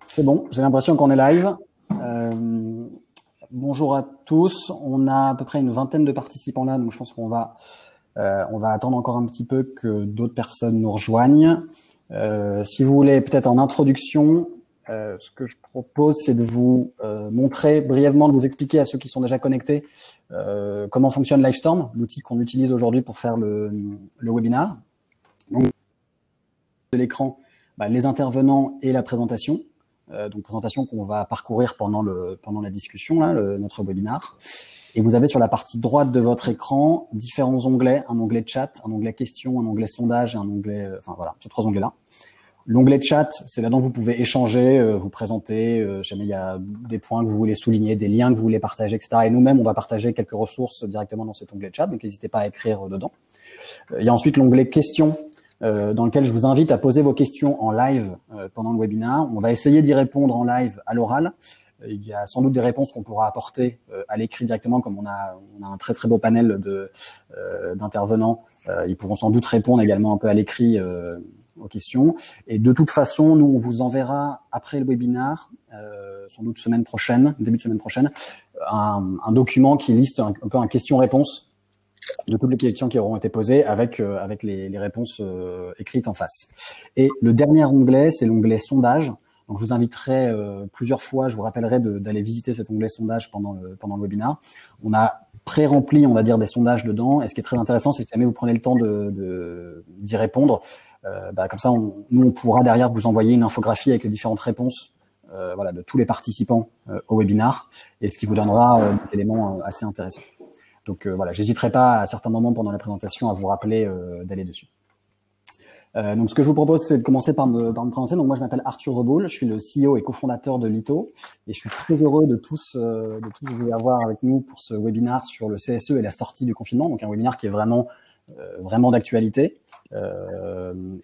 C'est bon, j'ai l'impression qu'on est live. Bonjour à tous. On a à peu près une vingtaine de participants là, donc je pense qu'on va attendre encore un petit peu que d'autres personnes nous rejoignent. Si vous voulez, peut-être en introduction, ce que je propose, c'est de vous montrer brièvement, de vous expliquer à ceux qui sont déjà connectés comment fonctionne Livestorm, l'outil qu'on utilise aujourd'hui pour faire le webinaire. Donc, de l'écran, les intervenants et la présentation. Donc présentation qu'on va parcourir pendant la discussion, là, notre webinaire. Et vous avez sur la partie droite de votre écran différents onglets, un onglet chat, un onglet questions, un onglet sondage et un onglet, enfin voilà, ces trois onglets-là. L'onglet chat, c'est là dont vous pouvez échanger, vous présenter, jamais il y a des points que vous voulez souligner, des liens que vous voulez partager, etc. Et nous-mêmes, on va partager quelques ressources directement dans cet onglet chat, donc n'hésitez pas à écrire dedans. Il y a ensuite l'onglet questions, dans lequel je vous invite à poser vos questions en live pendant le webinaire. On va essayer d'y répondre en live à l'oral. Il y a sans doute des réponses qu'on pourra apporter à l'écrit directement, comme on a un très très beau panel d'intervenants. Ils pourront sans doute répondre également un peu à l'écrit aux questions. Et de toute façon, nous on vous enverra après le webinaire, sans doute début de semaine prochaine, un document qui liste un peu un question-réponse de toutes les questions qui auront été posées avec les réponses écrites en face. Et le dernier onglet, c'est l'onglet sondage. Donc je vous inviterai plusieurs fois, je vous rappellerai d'aller visiter cet onglet sondage pendant le webinaire. On a pré-rempli, on va dire, des sondages dedans. Et ce qui est très intéressant, c'est que si jamais vous prenez le temps d'y répondre, comme ça, nous on pourra derrière vous envoyer une infographie avec les différentes réponses de tous les participants au webinaire, et ce qui vous donnera des éléments assez intéressants. Donc j'hésiterai pas à certains moments pendant la présentation à vous rappeler d'aller dessus. Donc ce que je vous propose, c'est de commencer par me présenter. Donc moi je m'appelle Arthur Reboul, je suis le CEO et cofondateur de Lito, et je suis très heureux de tous vous avoir avec nous pour ce webinaire sur le CSE et la sortie du confinement. Donc un webinaire qui est vraiment d'actualité,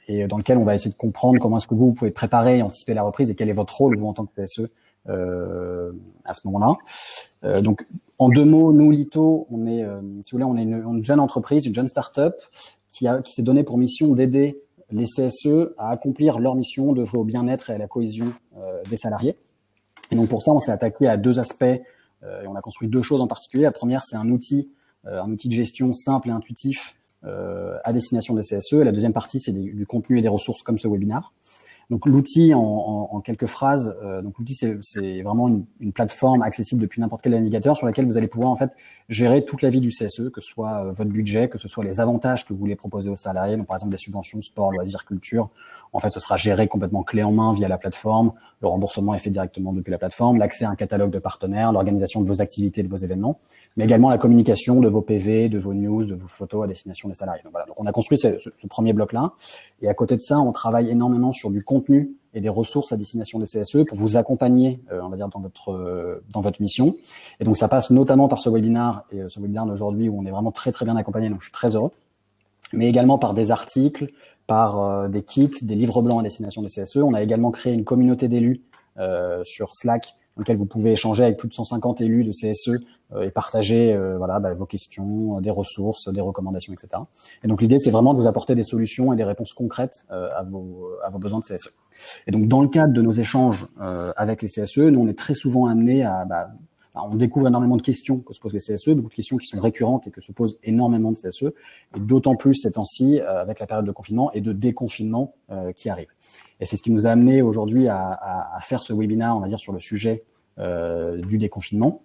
et dans lequel on va essayer de comprendre comment est-ce que vous pouvez préparer et anticiper la reprise et quel est votre rôle vous en tant que CSE à ce moment-là. Donc en deux mots, nous Lito, on est, si vous voulez, on est une jeune entreprise, une jeune start-up qui s'est donné pour mission d'aider les CSE à accomplir leur mission de au bien-être et à la cohésion des salariés. Et donc pour ça, on s'est attaqué à deux aspects et on a construit deux choses en particulier. La première, c'est un outil de gestion simple et intuitif à destination des CSE. Et la deuxième partie, c'est du contenu et des ressources comme ce webinaire. Donc l'outil, en quelques phrases, donc l'outil c'est vraiment une plateforme accessible depuis n'importe quel navigateur sur laquelle vous allez pouvoir en fait gérer toute la vie du CSE, que ce soit votre budget, que ce soit les avantages que vous voulez proposer aux salariés, donc par exemple des subventions sport, loisirs, culture. En fait, ce sera géré complètement clé en main via la plateforme. Le remboursement est fait directement depuis la plateforme, l'accès à un catalogue de partenaires, l'organisation de vos activités, de vos événements, mais également la communication de vos PV, de vos news, de vos photos à destination des salariés. Donc voilà. Donc on a construit ce premier bloc-là, et à côté de ça, on travaille énormément sur du contenu et des ressources à destination des CSE pour vous accompagner, on va dire, dans votre mission. Et donc ça passe notamment par ce webinaire et ce webinaire d'aujourd'hui où on est vraiment très très bien accompagné. Donc je suis très heureux, mais également par des articles, par des kits, des livres blancs à destination des CSE. On a également créé une communauté d'élus sur Slack, dans lequel vous pouvez échanger avec plus de 150 élus de CSE et partager vos questions, des ressources, des recommandations, etc. Et donc l'idée, c'est vraiment de vous apporter des solutions et des réponses concrètes à vos besoins de CSE. Et donc dans le cadre de nos échanges avec les CSE, nous on est très souvent amenés on découvre énormément de questions que se posent les CSE, beaucoup de questions qui sont récurrentes et que se posent énormément de CSE, et d'autant plus ces temps-ci avec la période de confinement et de déconfinement qui arrive. Et c'est ce qui nous a amené aujourd'hui à faire ce webinaire, on va dire, sur le sujet du déconfinement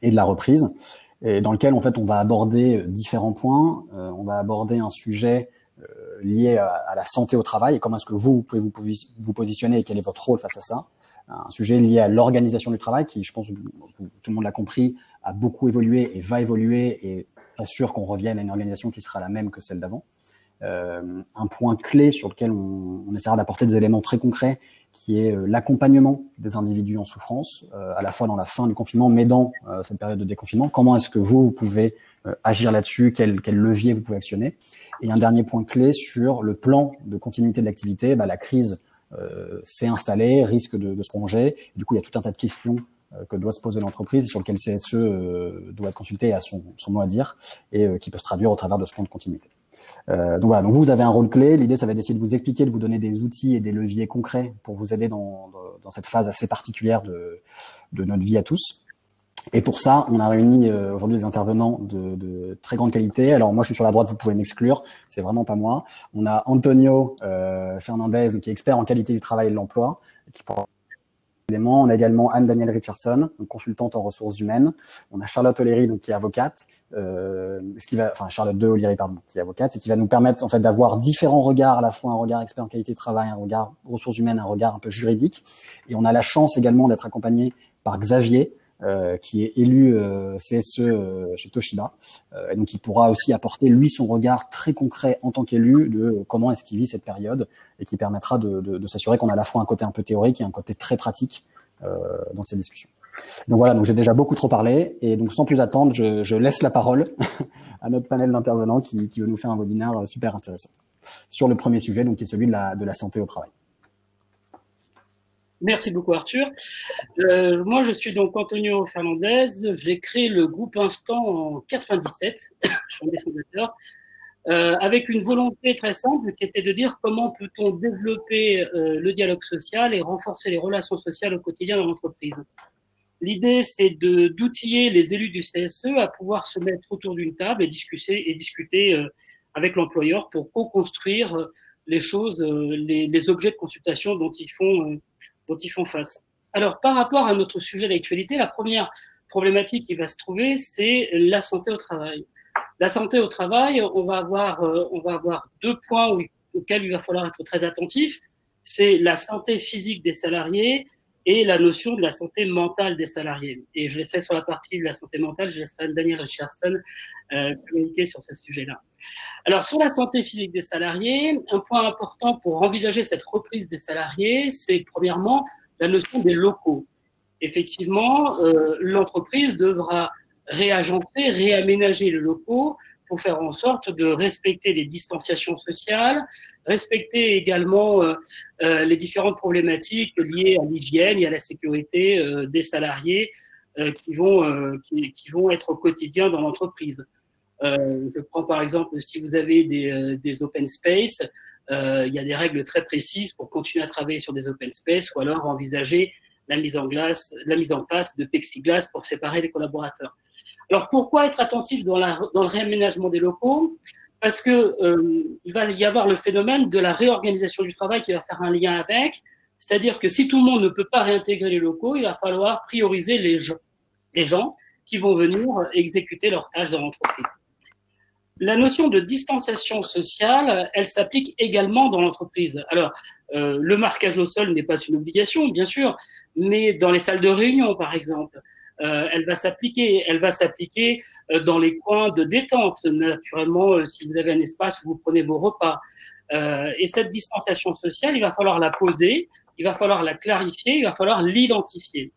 et de la reprise, et dans lequel en fait on va aborder différents points. On va aborder un sujet lié à la santé au travail et comment est-ce que vous pouvez vous positionner et quel est votre rôle face à ça. Un sujet lié à l'organisation du travail qui, je pense, tout le monde l'a compris, a beaucoup évolué et va évoluer, et pas sûr qu'on revienne à une organisation qui sera la même que celle d'avant. Un point clé sur lequel on essaiera d'apporter des éléments très concrets, qui est l'accompagnement des individus en souffrance, à la fois dans la fin du confinement, mais dans cette période de déconfinement. Comment est-ce que vous pouvez agir là-dessus, quel levier vous pouvez actionner. Et un dernier point clé sur le plan de continuité de l'activité. La crise s'est installée, risque de se prolonger. Du coup, il y a tout un tas de questions que doit se poser l'entreprise et sur lequel CSE doit être consulté et a son mot à dire, et qui peut se traduire au travers de ce plan de continuité. Donc voilà, donc vous avez un rôle clé. L'idée, ça va être d'essayer de vous expliquer, de vous donner des outils et des leviers concrets pour vous aider dans cette phase assez particulière de notre vie à tous. Et pour ça, on a réuni aujourd'hui des intervenants de très grande qualité. Alors moi, je suis sur la droite, vous pouvez m'exclure, c'est vraiment pas moi. On a Antonio Fernandez, qui est expert en qualité du travail et de l'emploi, qui pourra éléments. On a également Anne-Danielle Richardson, donc consultante en ressources humaines. On a Charlotte O'Leary, donc qui est avocate, Charlotte de O'Leary, pardon, qui est avocate, et qui va nous permettre en fait d'avoir différents regards, à la fois un regard expert en qualité de travail, un regard ressources humaines, un regard un peu juridique. Et on a la chance également d'être accompagné par Xavier, qui est élu CSE chez Toshiba, et donc il pourra aussi apporter lui son regard très concret en tant qu'élu de comment est-ce qu'il vit cette période, et qui permettra de s'assurer qu'on a à la fois un côté un peu théorique et un côté très pratique dans ces discussions. Donc voilà, donc j'ai déjà beaucoup trop parlé, et donc sans plus attendre, je laisse la parole à notre panel d'intervenants qui veut nous faire un webinaire super intéressant sur le premier sujet, donc qui est celui de la santé au travail. Merci beaucoup Arthur. Moi je suis donc Antonio Fernandez, j'ai créé le groupe Instant en 97, je suis un des fondateurs, avec une volonté très simple qui était de dire comment peut-on développer le dialogue social et renforcer les relations sociales au quotidien dans l'entreprise. L'idée c'est d'outiller les élus du CSE à pouvoir se mettre autour d'une table et discuter avec l'employeur pour co-construire les choses, les objets de consultation dont ils font face. Alors, par rapport à notre sujet d'actualité, la première problématique qui va se trouver, c'est la santé au travail. La santé au travail, on va avoir deux points auxquels il va falloir être très attentif. C'est la santé physique des salariés et la notion de la santé mentale des salariés. Et je laisserai sur la partie de la santé mentale, je laisserai Daniel Richardson communiquer sur ce sujet-là. Alors, sur la santé physique des salariés, un point important pour envisager cette reprise des salariés, c'est premièrement la notion des locaux. Effectivement, l'entreprise devra réagencer, réaménager les locaux pour faire en sorte de respecter les distanciations sociales, respecter également les différentes problématiques liées à l'hygiène et à la sécurité des salariés qui vont être au quotidien dans l'entreprise. Je prends par exemple, si vous avez des open space, il y a des règles très précises pour continuer à travailler sur des open space, ou alors envisager la mise en place de plexiglas pour séparer les collaborateurs. Alors pourquoi être attentif dans le réaménagement des locaux? Parce que il va y avoir le phénomène de la réorganisation du travail qui va faire un lien avec, c'est-à-dire que si tout le monde ne peut pas réintégrer les locaux, il va falloir prioriser les gens qui vont venir exécuter leurs tâches dans l'entreprise. La notion de distanciation sociale, elle s'applique également dans l'entreprise. Alors, le marquage au sol n'est pas une obligation, bien sûr, mais dans les salles de réunion, par exemple, elle va s'appliquer dans les coins de détente, naturellement, si vous avez un espace où vous prenez vos repas. Et cette distanciation sociale, il va falloir la poser, il va falloir la clarifier, il va falloir l'identifier.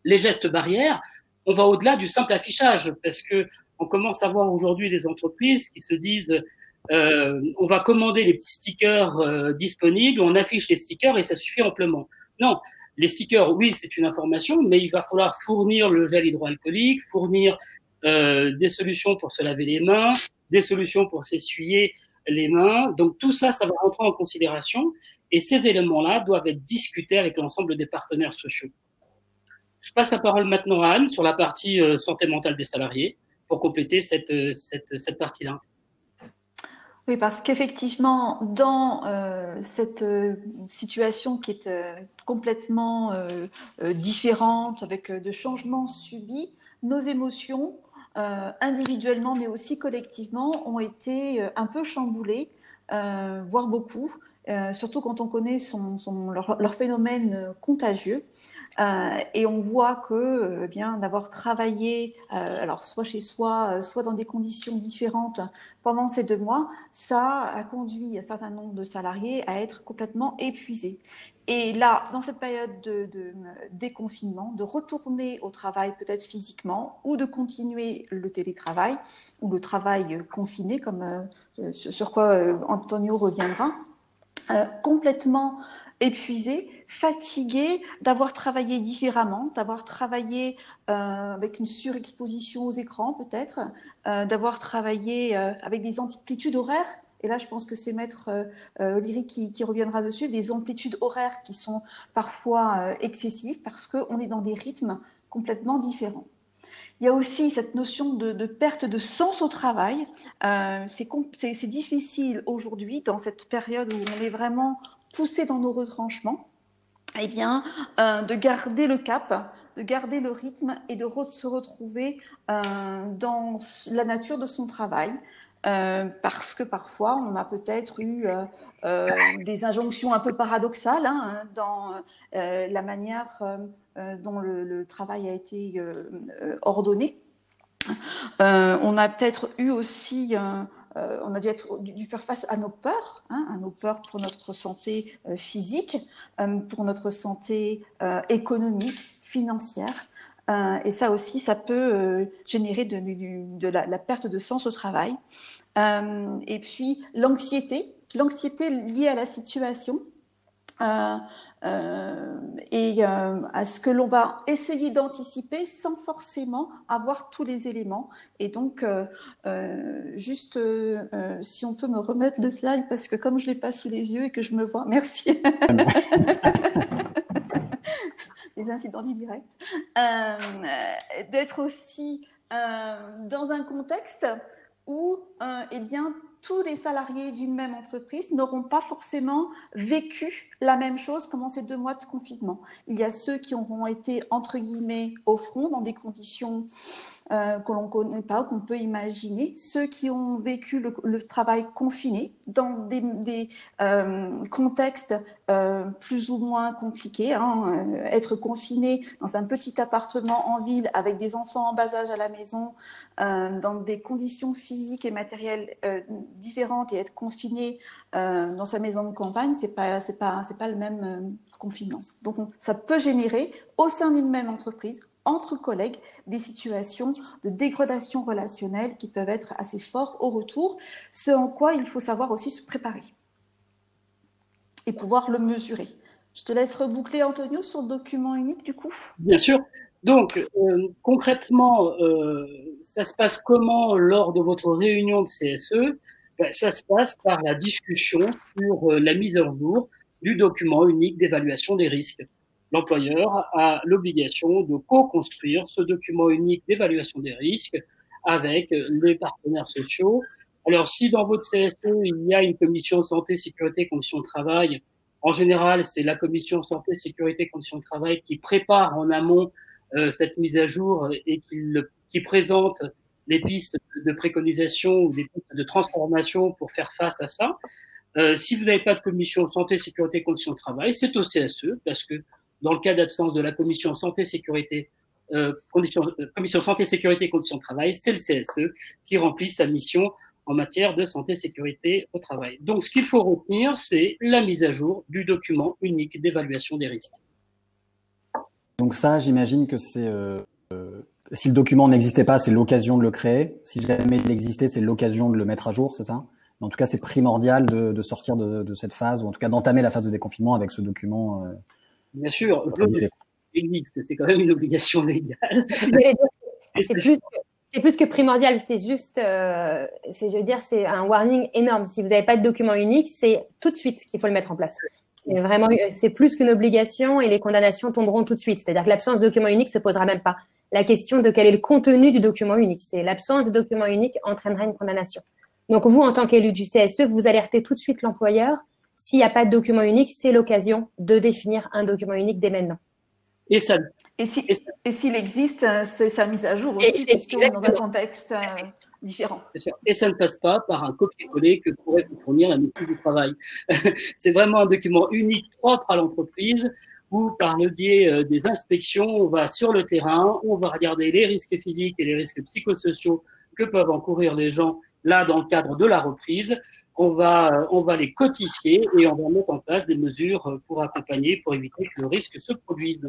Les gestes barrières, on va au-delà du simple affichage, parce que on commence à voir aujourd'hui des entreprises qui se disent on va commander les petits stickers disponibles, on affiche les stickers et ça suffit amplement. Non, les stickers, oui, c'est une information, mais il va falloir fournir le gel hydroalcoolique, fournir des solutions pour se laver les mains, des solutions pour s'essuyer les mains. Donc tout ça, ça va rentrer en considération et ces éléments-là doivent être discutés avec l'ensemble des partenaires sociaux. Je passe la parole maintenant à Anne sur la partie santé mentale des salariés pour compléter cette partie-là. Oui, parce qu'effectivement, dans cette situation qui est complètement différente, avec de changements subis, nos émotions, individuellement mais aussi collectivement, ont été un peu chamboulées, voire beaucoup. Surtout quand on connaît leur phénomène contagieux. Et on voit que bien d'avoir travaillé, alors soit chez soi, soit dans des conditions différentes pendant ces 2 mois, ça a conduit un certain nombre de salariés à être complètement épuisés. Et là, dans cette période de déconfinement, de retourner au travail peut-être physiquement ou de continuer le télétravail ou le travail confiné, comme sur quoi Antonio reviendra, complètement épuisé, fatigué d'avoir travaillé différemment, d'avoir travaillé avec une surexposition aux écrans peut-être, d'avoir travaillé avec des amplitudes horaires. Et là, je pense que c'est Maître Oliry qui reviendra dessus, des amplitudes horaires qui sont parfois excessives parce qu'on est dans des rythmes complètement différents. Il y a aussi cette notion de perte de sens au travail. C'est difficile aujourd'hui, dans cette période où on est vraiment poussé dans nos retranchements, eh bien, de garder le cap, de garder le rythme et de se retrouver dans la nature de son travail. Parce que parfois, on a peut-être eu des injonctions un peu paradoxales dans la manière dont le travail a été ordonné. On a peut-être eu aussi, on a dû faire face à nos peurs pour notre santé physique, pour notre santé économique, financière. Et ça aussi, ça peut générer de la perte de sens au travail. Et puis l'anxiété liée à la situation et à ce que l'on va essayer d'anticiper sans forcément avoir tous les éléments. Et donc, juste si on peut me remettre le slide, parce que comme je ne l'ai pas sous les yeux et que je me vois, merci. Les incidents du direct. D'être aussi dans un contexte où eh bien, tous les salariés d'une même entreprise n'auront pas forcément vécu la même chose pendant ces 2 mois de confinement. Il y a ceux qui auront été, entre guillemets, au front dans des conditions que l'on ne connaît pas, qu'on peut imaginer, ceux qui ont vécu le travail confiné dans des contextes plus ou moins compliqués, être confiné dans un petit appartement en ville avec des enfants en bas âge à la maison, dans des conditions physiques et matérielles différentes, et être confiné dans sa maison de campagne, c'est pas le même confinement. Donc ça peut générer au sein d'une même entreprise, entre collègues, des situations de dégradation relationnelle qui peuvent être assez fortes au retour, ce en quoi il faut savoir aussi se préparer et pouvoir le mesurer. Je te laisse reboucler, Antonio, sur le document unique, du coup. Bien sûr. Donc, concrètement, ça se passe comment lors de votre réunion de CSE? Ça se passe par la discussion sur la mise à jour du document unique d'évaluation des risques. L'employeur a l'obligation de co-construire ce document unique d'évaluation des risques avec les partenaires sociaux. Alors, si dans votre CSE, il y a une commission santé, sécurité, conditions de travail, en général, c'est la commission santé, sécurité, conditions de travail qui prépare en amont cette mise à jour et qui présente les pistes de préconisation ou des pistes de transformation pour faire face à ça. Si vous n'avez pas de commission santé, sécurité, conditions de travail, c'est au CSE, parce que dans le cas d'absence de la commission santé, sécurité, commission santé, sécurité, conditions de travail, c'est le CSE qui remplit sa mission en matière de santé, sécurité au travail. Donc, ce qu'il faut retenir, c'est la mise à jour du document unique d'évaluation des risques. Donc ça, j'imagine que c'est si le document n'existait pas, c'est l'occasion de le créer. Si jamais il existait, c'est l'occasion de le mettre à jour, c'est ça? Mais en tout cas, c'est primordial de sortir de cette phase, ou en tout cas d'entamer la phase de déconfinement avec ce document. Bien sûr, existe, c'est quand même une obligation légale. C'est plus que primordial, c'est juste, c'est un warning énorme. Si vous n'avez pas de document unique, c'est tout de suite qu'il faut le mettre en place. Et vraiment, c'est plus qu'une obligation et les condamnations tomberont tout de suite. C'est-à-dire que l'absence de document unique se posera même pas. La question de quel est le contenu du document unique, c'est l'absence de document unique entraînera une condamnation. Donc vous, en tant qu'élu du CSE, vous alertez tout de suite l'employeur. S'il n'y a pas de document unique, c'est l'occasion de définir un document unique dès maintenant. Et s'il existe, c'est sa mise à jour aussi, puisqu'on est dans un contexte différent. Et ça ne passe pas par un copier-coller que pourrait vous fournir la médecine du travail. C'est vraiment un document unique propre à l'entreprise où, par le biais des inspections, on va sur le terrain, on va regarder les risques physiques et les risques psychosociaux que peuvent encourir les gens là dans le cadre de la reprise. On va les codifier et on va mettre en place des mesures pour accompagner, pour éviter que le risque se produise.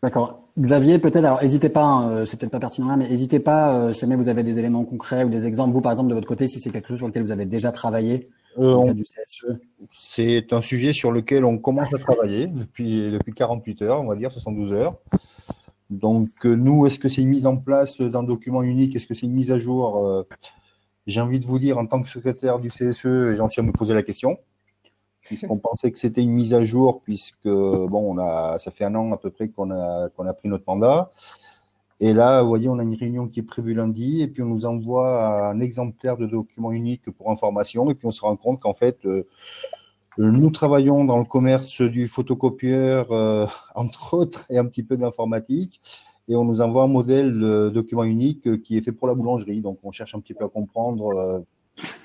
D'accord. Xavier, peut-être, alors n'hésitez pas, c'est peut-être pas pertinent là, mais n'hésitez pas, si jamais vous avez des éléments concrets ou des exemples, vous par exemple de votre côté, si c'est quelque chose sur lequel vous avez déjà travaillé, dans le cas du CSE? C'est un sujet sur lequel on commence à travailler depuis 48 heures, on va dire 72 heures. Donc, nous, est-ce que c'est une mise en place d'un document unique? Est-ce que c'est une mise à jour? J'ai envie de vous dire, en tant que secrétaire du CSE, j'ai envie de me poser la question, puisqu'on pensait que c'était une mise à jour, puisque, bon, ça fait 1 an à peu près qu'on a pris notre mandat. Et là, vous voyez, on a une réunion qui est prévue lundi, et puis on nous envoie un exemplaire de document unique pour information, et puis on se rend compte qu'en fait, nous travaillons dans le commerce du photocopieur, entre autres, et un petit peu d'informatique, et on nous envoie un modèle de document unique qui est fait pour la boulangerie. Donc, on cherche un petit peu à comprendre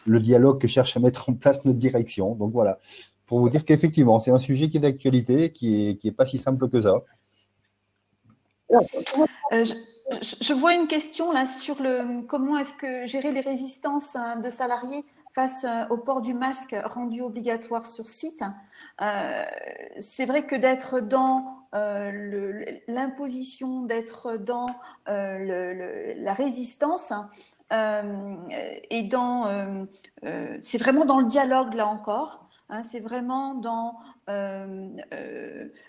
le dialogue que cherche à mettre en place notre direction. Donc, voilà, pour vous dire qu'effectivement, c'est un sujet qui est d'actualité, qui est pas si simple que ça. Je vois une question là sur comment est-ce que gérer les résistances de salariés face au port du masque rendu obligatoire sur site. C'est vrai que d'être dans l'imposition, d'être dans la résistance, et c'est vraiment dans le dialogue là encore. C'est vraiment dans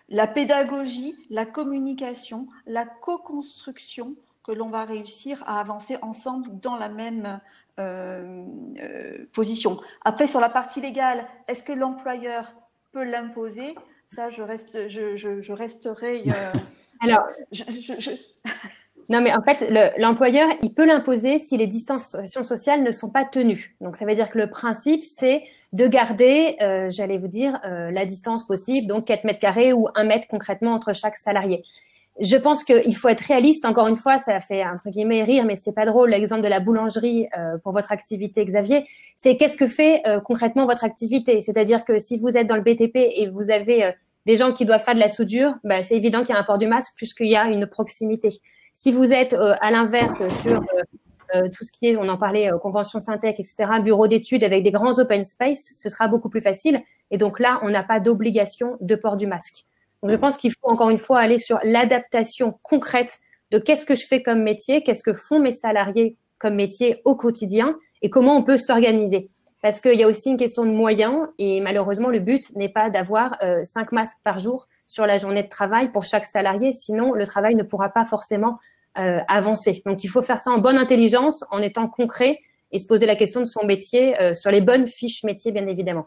la pédagogie, la communication, la co-construction que l'on va réussir à avancer ensemble dans la même position. Après, sur la partie légale, est-ce que l'employeur peut l'imposer? Ça, je resterai. Alors, non, mais en fait, l'employeur, il peut l'imposer si les distanciations sociales ne sont pas tenues. Donc, ça veut dire que le principe, c'est de garder, j'allais vous dire, la distance possible, donc 4 mètres carrés ou 1 mètre concrètement entre chaque salarié. Je pense qu'il faut être réaliste. Encore une fois, ça fait entre guillemets rire, mais c'est pas drôle. L'exemple de la boulangerie pour votre activité, Xavier, c'est qu'est-ce que fait concrètement votre activité? C'est-à-dire que si vous êtes dans le BTP et vous avez des gens qui doivent faire de la soudure, bah, c'est évident qu'il y a un port du masque puisqu'il y a une proximité. Si vous êtes à l'inverse sur tout ce qui est, on en parlait, convention Syntec, etc., bureau d'études avec des grands open space, ce sera beaucoup plus facile. Et donc là, on n'a pas d'obligation de port du masque. Donc, je pense qu'il faut encore une fois aller sur l'adaptation concrète de qu'est-ce que je fais comme métier, qu'est-ce que font mes salariés comme métier au quotidien et comment on peut s'organiser. Parce qu'il y a aussi une question de moyens et malheureusement, le but n'est pas d'avoir 5 masques par jour sur la journée de travail pour chaque salarié. Sinon, le travail ne pourra pas forcément avancer. Donc, il faut faire ça en bonne intelligence, en étant concret et se poser la question de son métier sur les bonnes fiches métiers, bien évidemment.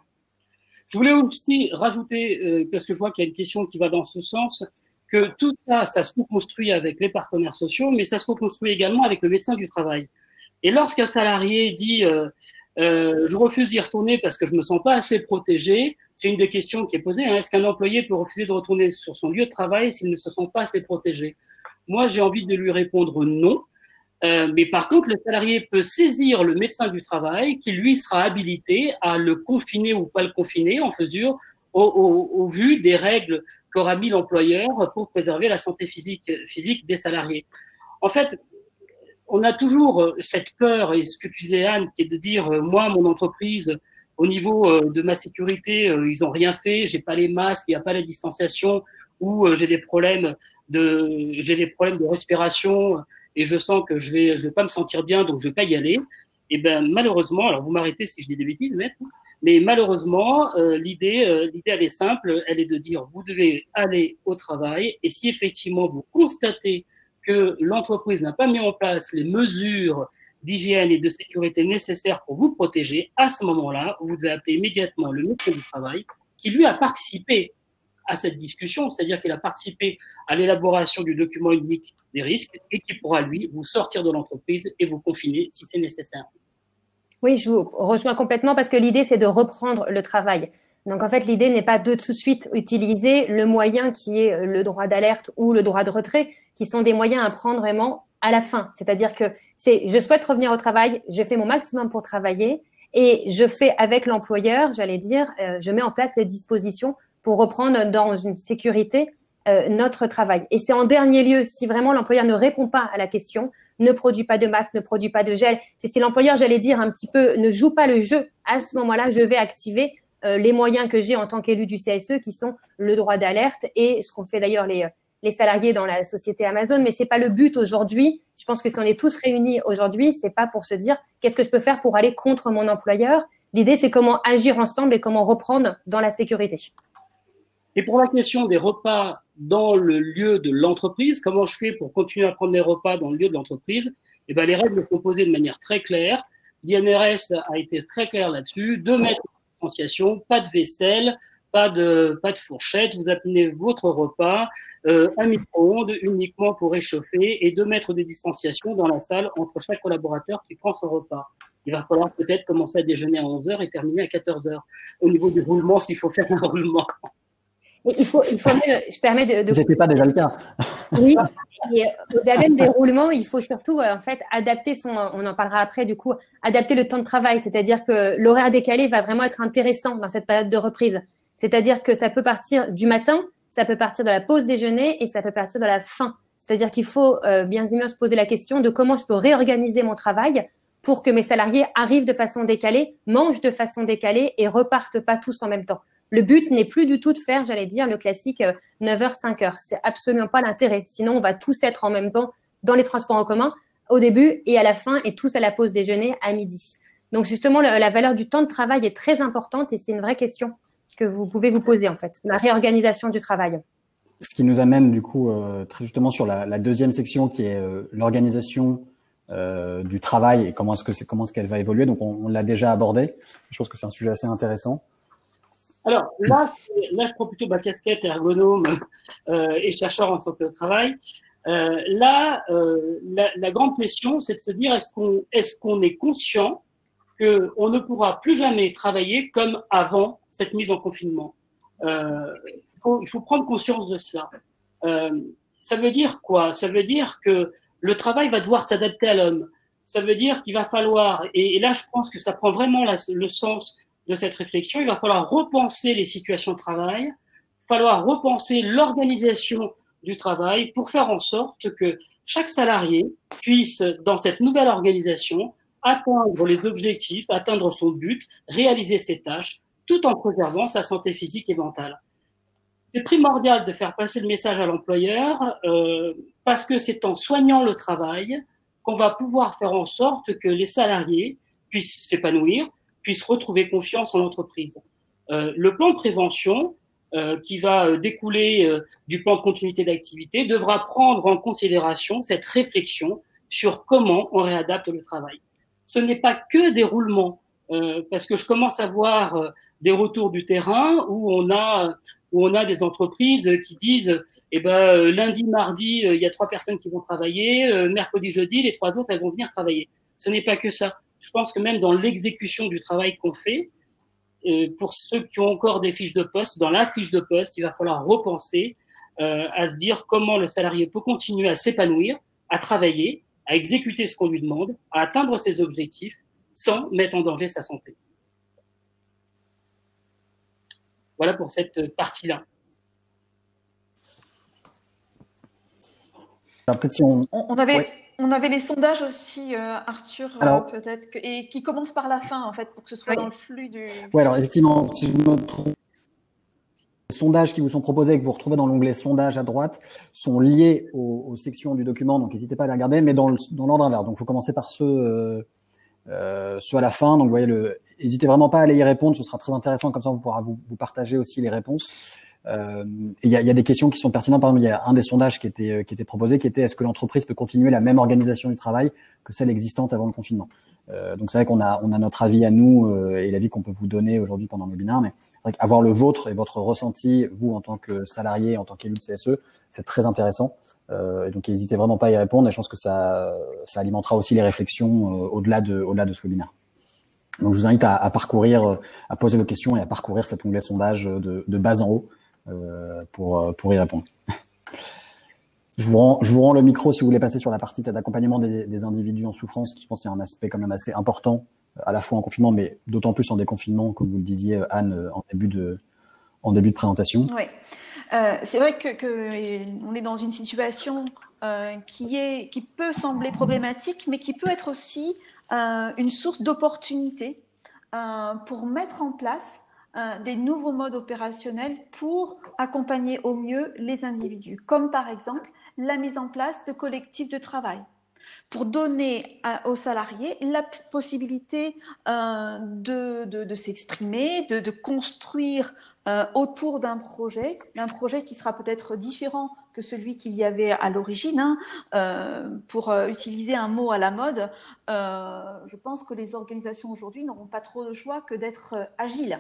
Je voulais aussi rajouter, parce que je vois qu'il y a une question qui va dans ce sens, que tout ça, ça se co-construit avec les partenaires sociaux, mais ça se co-construit également avec le médecin du travail. Et lorsqu'un salarié dit je refuse d'y retourner parce que je me sens pas assez protégé, c'est une des questions qui est posée. Est-ce qu'un employé peut refuser de retourner sur son lieu de travail s'il ne se sent pas assez protégé? Moi, j'ai envie de lui répondre non. Mais par contre, le salarié peut saisir le médecin du travail qui, lui, sera habilité à le confiner ou pas le confiner en mesure au vu des règles qu'aura mis l'employeur pour préserver la santé physique des salariés. En fait, on a toujours cette peur, et ce que tu disais, Anne, qui est de dire, moi, mon entreprise, au niveau de ma sécurité, ils ont rien fait, j'ai pas les masques, il n'y a pas la distanciation, ou j'ai des problèmes de respiration, et je sens que je vais pas me sentir bien, donc je vais pas y aller. Et ben malheureusement, alors vous m'arrêtez si je dis des bêtises, maître, mais malheureusement l'idée elle est simple, elle est de dire vous devez aller au travail, et si effectivement vous constatez que l'entreprise n'a pas mis en place les mesures d'hygiène et de sécurité nécessaires pour vous protéger, à ce moment-là, vous devez appeler immédiatement le médecin du travail qui lui a participé à cette discussion, c'est-à-dire qu'il a participé à l'élaboration du document unique des risques et qui pourra, lui, vous sortir de l'entreprise et vous confiner si c'est nécessaire. Oui, je vous rejoins complètement parce que l'idée, c'est de reprendre le travail. Donc, en fait, l'idée n'est pas de tout de suite utiliser le moyen qui est le droit d'alerte ou le droit de retrait, qui sont des moyens à prendre vraiment à la fin. C'est-à-dire que je souhaite revenir au travail, je fais mon maximum pour travailler et je fais avec l'employeur, j'allais dire, je mets en place les dispositions pour reprendre dans une sécurité notre travail. Et c'est en dernier lieu, si vraiment l'employeur ne répond pas à la question, ne produit pas de masque, ne produit pas de gel, c'est si l'employeur, j'allais dire un petit peu, ne joue pas le jeu, à ce moment-là, je vais activer les moyens que j'ai en tant qu'élu du CSE qui sont le droit d'alerte et ce qu'ont fait d'ailleurs les salariés dans la société Amazon. Mais c'est pas le but aujourd'hui. Je pense que si on est tous réunis aujourd'hui, c'est pas pour se dire qu'est-ce que je peux faire pour aller contre mon employeur, L'idée, c'est comment agir ensemble et comment reprendre dans la sécurité. Et pour la question des repas dans le lieu de l'entreprise, comment je fais pour continuer à prendre des repas dans le lieu de l'entreprise? Eh ben, les règles sont posées de manière très claire. L'INRS a été très clair là-dessus. 2 mètres de distanciation, pas de vaisselle, pas de fourchette. Vous amenez votre repas, un micro-ondes uniquement pour réchauffer et 2 mètres de distanciation dans la salle entre chaque collaborateur qui prend son repas. Il va falloir peut-être commencer à déjeuner à 11h et terminer à 14h. Au niveau du roulement, s'il faut faire un roulement. Et il faut même, je permets de C'était pas déjà le cas. Oui, et au-delà même des roulements, il faut surtout en fait adapter on en parlera après du coup, adapter le temps de travail, c'est-à-dire que l'horaire décalé va vraiment être intéressant dans cette période de reprise. C'est-à-dire que ça peut partir du matin, ça peut partir de la pause déjeuner et ça peut partir de la fin. C'est-à-dire qu'il faut bien évidemment se poser la question de comment je peux réorganiser mon travail pour que mes salariés arrivent de façon décalée, mangent de façon décalée et repartent pas tous en même temps. Le but n'est plus du tout de faire, j'allais dire, le classique 9h, 5h. C'est absolument pas l'intérêt. Sinon, on va tous être en même temps dans les transports en commun au début et à la fin et tous à la pause déjeuner à midi. Donc, justement, la valeur du temps de travail est très importante et c'est une vraie question que vous pouvez vous poser, en fait. La réorganisation du travail. Ce qui nous amène, du coup, très justement sur la deuxième section qui est l'organisation du travail et comment est-ce qu'elle va évoluer. Donc, on l'a déjà abordé. Je pense que c'est un sujet assez intéressant. Alors là, je prends plutôt ma casquette ergonome et chercheur en santé au travail. La grande question, c'est de se dire est-ce qu'on est conscient qu'on ne pourra plus jamais travailler comme avant cette mise en confinement. Il faut prendre conscience de cela. Ça veut dire quoi? Ça veut dire que le travail va devoir s'adapter à l'homme. Ça veut dire qu'il va falloir, et là je pense que ça prend vraiment le sens de cette réflexion, il va falloir repenser les situations de travail, il va falloir repenser l'organisation du travail pour faire en sorte que chaque salarié puisse, dans cette nouvelle organisation, atteindre les objectifs, atteindre son but, réaliser ses tâches, tout en préservant sa santé physique et mentale. C'est primordial de faire passer le message à l'employeur parce que c'est en soignant le travail qu'on va pouvoir faire en sorte que les salariés puissent s'épanouir, puissent retrouver confiance en l'entreprise. Le plan de prévention qui va découler du plan de continuité d'activité devra prendre en considération cette réflexion sur comment on réadapte le travail. Ce n'est pas que des roulements, parce que je commence à voir des retours du terrain où on a des entreprises qui disent lundi, mardi, il y a 3 personnes qui vont travailler, mercredi, jeudi, les 3 autres elles vont venir travailler. Ce n'est pas que ça. Je pense que même dans l'exécution du travail qu'on fait, pour ceux qui ont encore des fiches de poste, dans la fiche de poste, il va falloir repenser à se dire comment le salarié peut continuer à s'épanouir, à travailler, à exécuter ce qu'on lui demande, à atteindre ses objectifs sans mettre en danger sa santé. Voilà pour cette partie-là. On avait les sondages aussi, Arthur, peut-être, et qui commencent par la fin, en fait, pour que ce soit dans le flux du… Oui, alors effectivement, si je me trompe, les sondages qui vous sont proposés, que vous retrouvez dans l'onglet sondages à droite, sont liés aux sections du document, donc n'hésitez pas à les regarder, mais dans l'ordre inverse. Donc, il faut commencer par ceux à la fin. Donc, vous voyez, n'hésitez vraiment pas à aller y répondre, ce sera très intéressant, comme ça, on pourra vous partager aussi les réponses. Il y a des questions qui sont pertinentes. Par exemple, il y a un des sondages qui était proposé, qui était est-ce que l'entreprise peut continuer la même organisation du travail que celle existante avant le confinement. Donc c'est vrai qu'on a notre avis à nous et l'avis qu'on peut vous donner aujourd'hui pendant le webinaire, mais c'est vrai qu'avoir le vôtre et votre ressenti, vous en tant que salarié, en tant qu'élu de CSE, c'est très intéressant. Et donc n'hésitez vraiment pas à y répondre. Et je pense que ça alimentera aussi les réflexions au-delà de ce webinaire. Donc je vous invite à parcourir, à poser vos questions et à parcourir cet onglet sondage de bas en haut. Pour y répondre. Je vous rends le micro si vous voulez passer sur la partie d'accompagnement des individus en souffrance, qui je pense qu'il y a un aspect quand même assez important, à la fois en confinement, mais d'autant plus en déconfinement, comme vous le disiez, Anne, en début de présentation. Oui, c'est vrai que on est dans une situation qui peut sembler problématique, mais qui peut être aussi une source d'opportunité pour mettre en place des nouveaux modes opérationnels pour accompagner au mieux les individus, comme par exemple la mise en place de collectifs de travail. pour donner aux salariés la possibilité de s'exprimer, de construire autour d'un projet qui sera peut-être différent que celui qu'il y avait à l'origine. Pour utiliser un mot à la mode, je pense que les organisations aujourd'hui n'auront pas trop de choix que d'être agiles.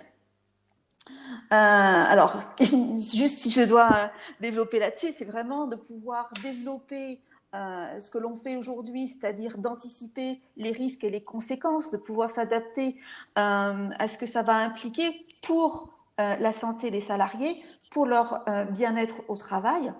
Alors, juste si je dois développer là-dessus, c'est vraiment de pouvoir développer ce que l'on fait aujourd'hui, c'est-à-dire d'anticiper les risques et les conséquences, de pouvoir s'adapter à ce que ça va impliquer pour la santé des salariés, pour leur bien-être au travail,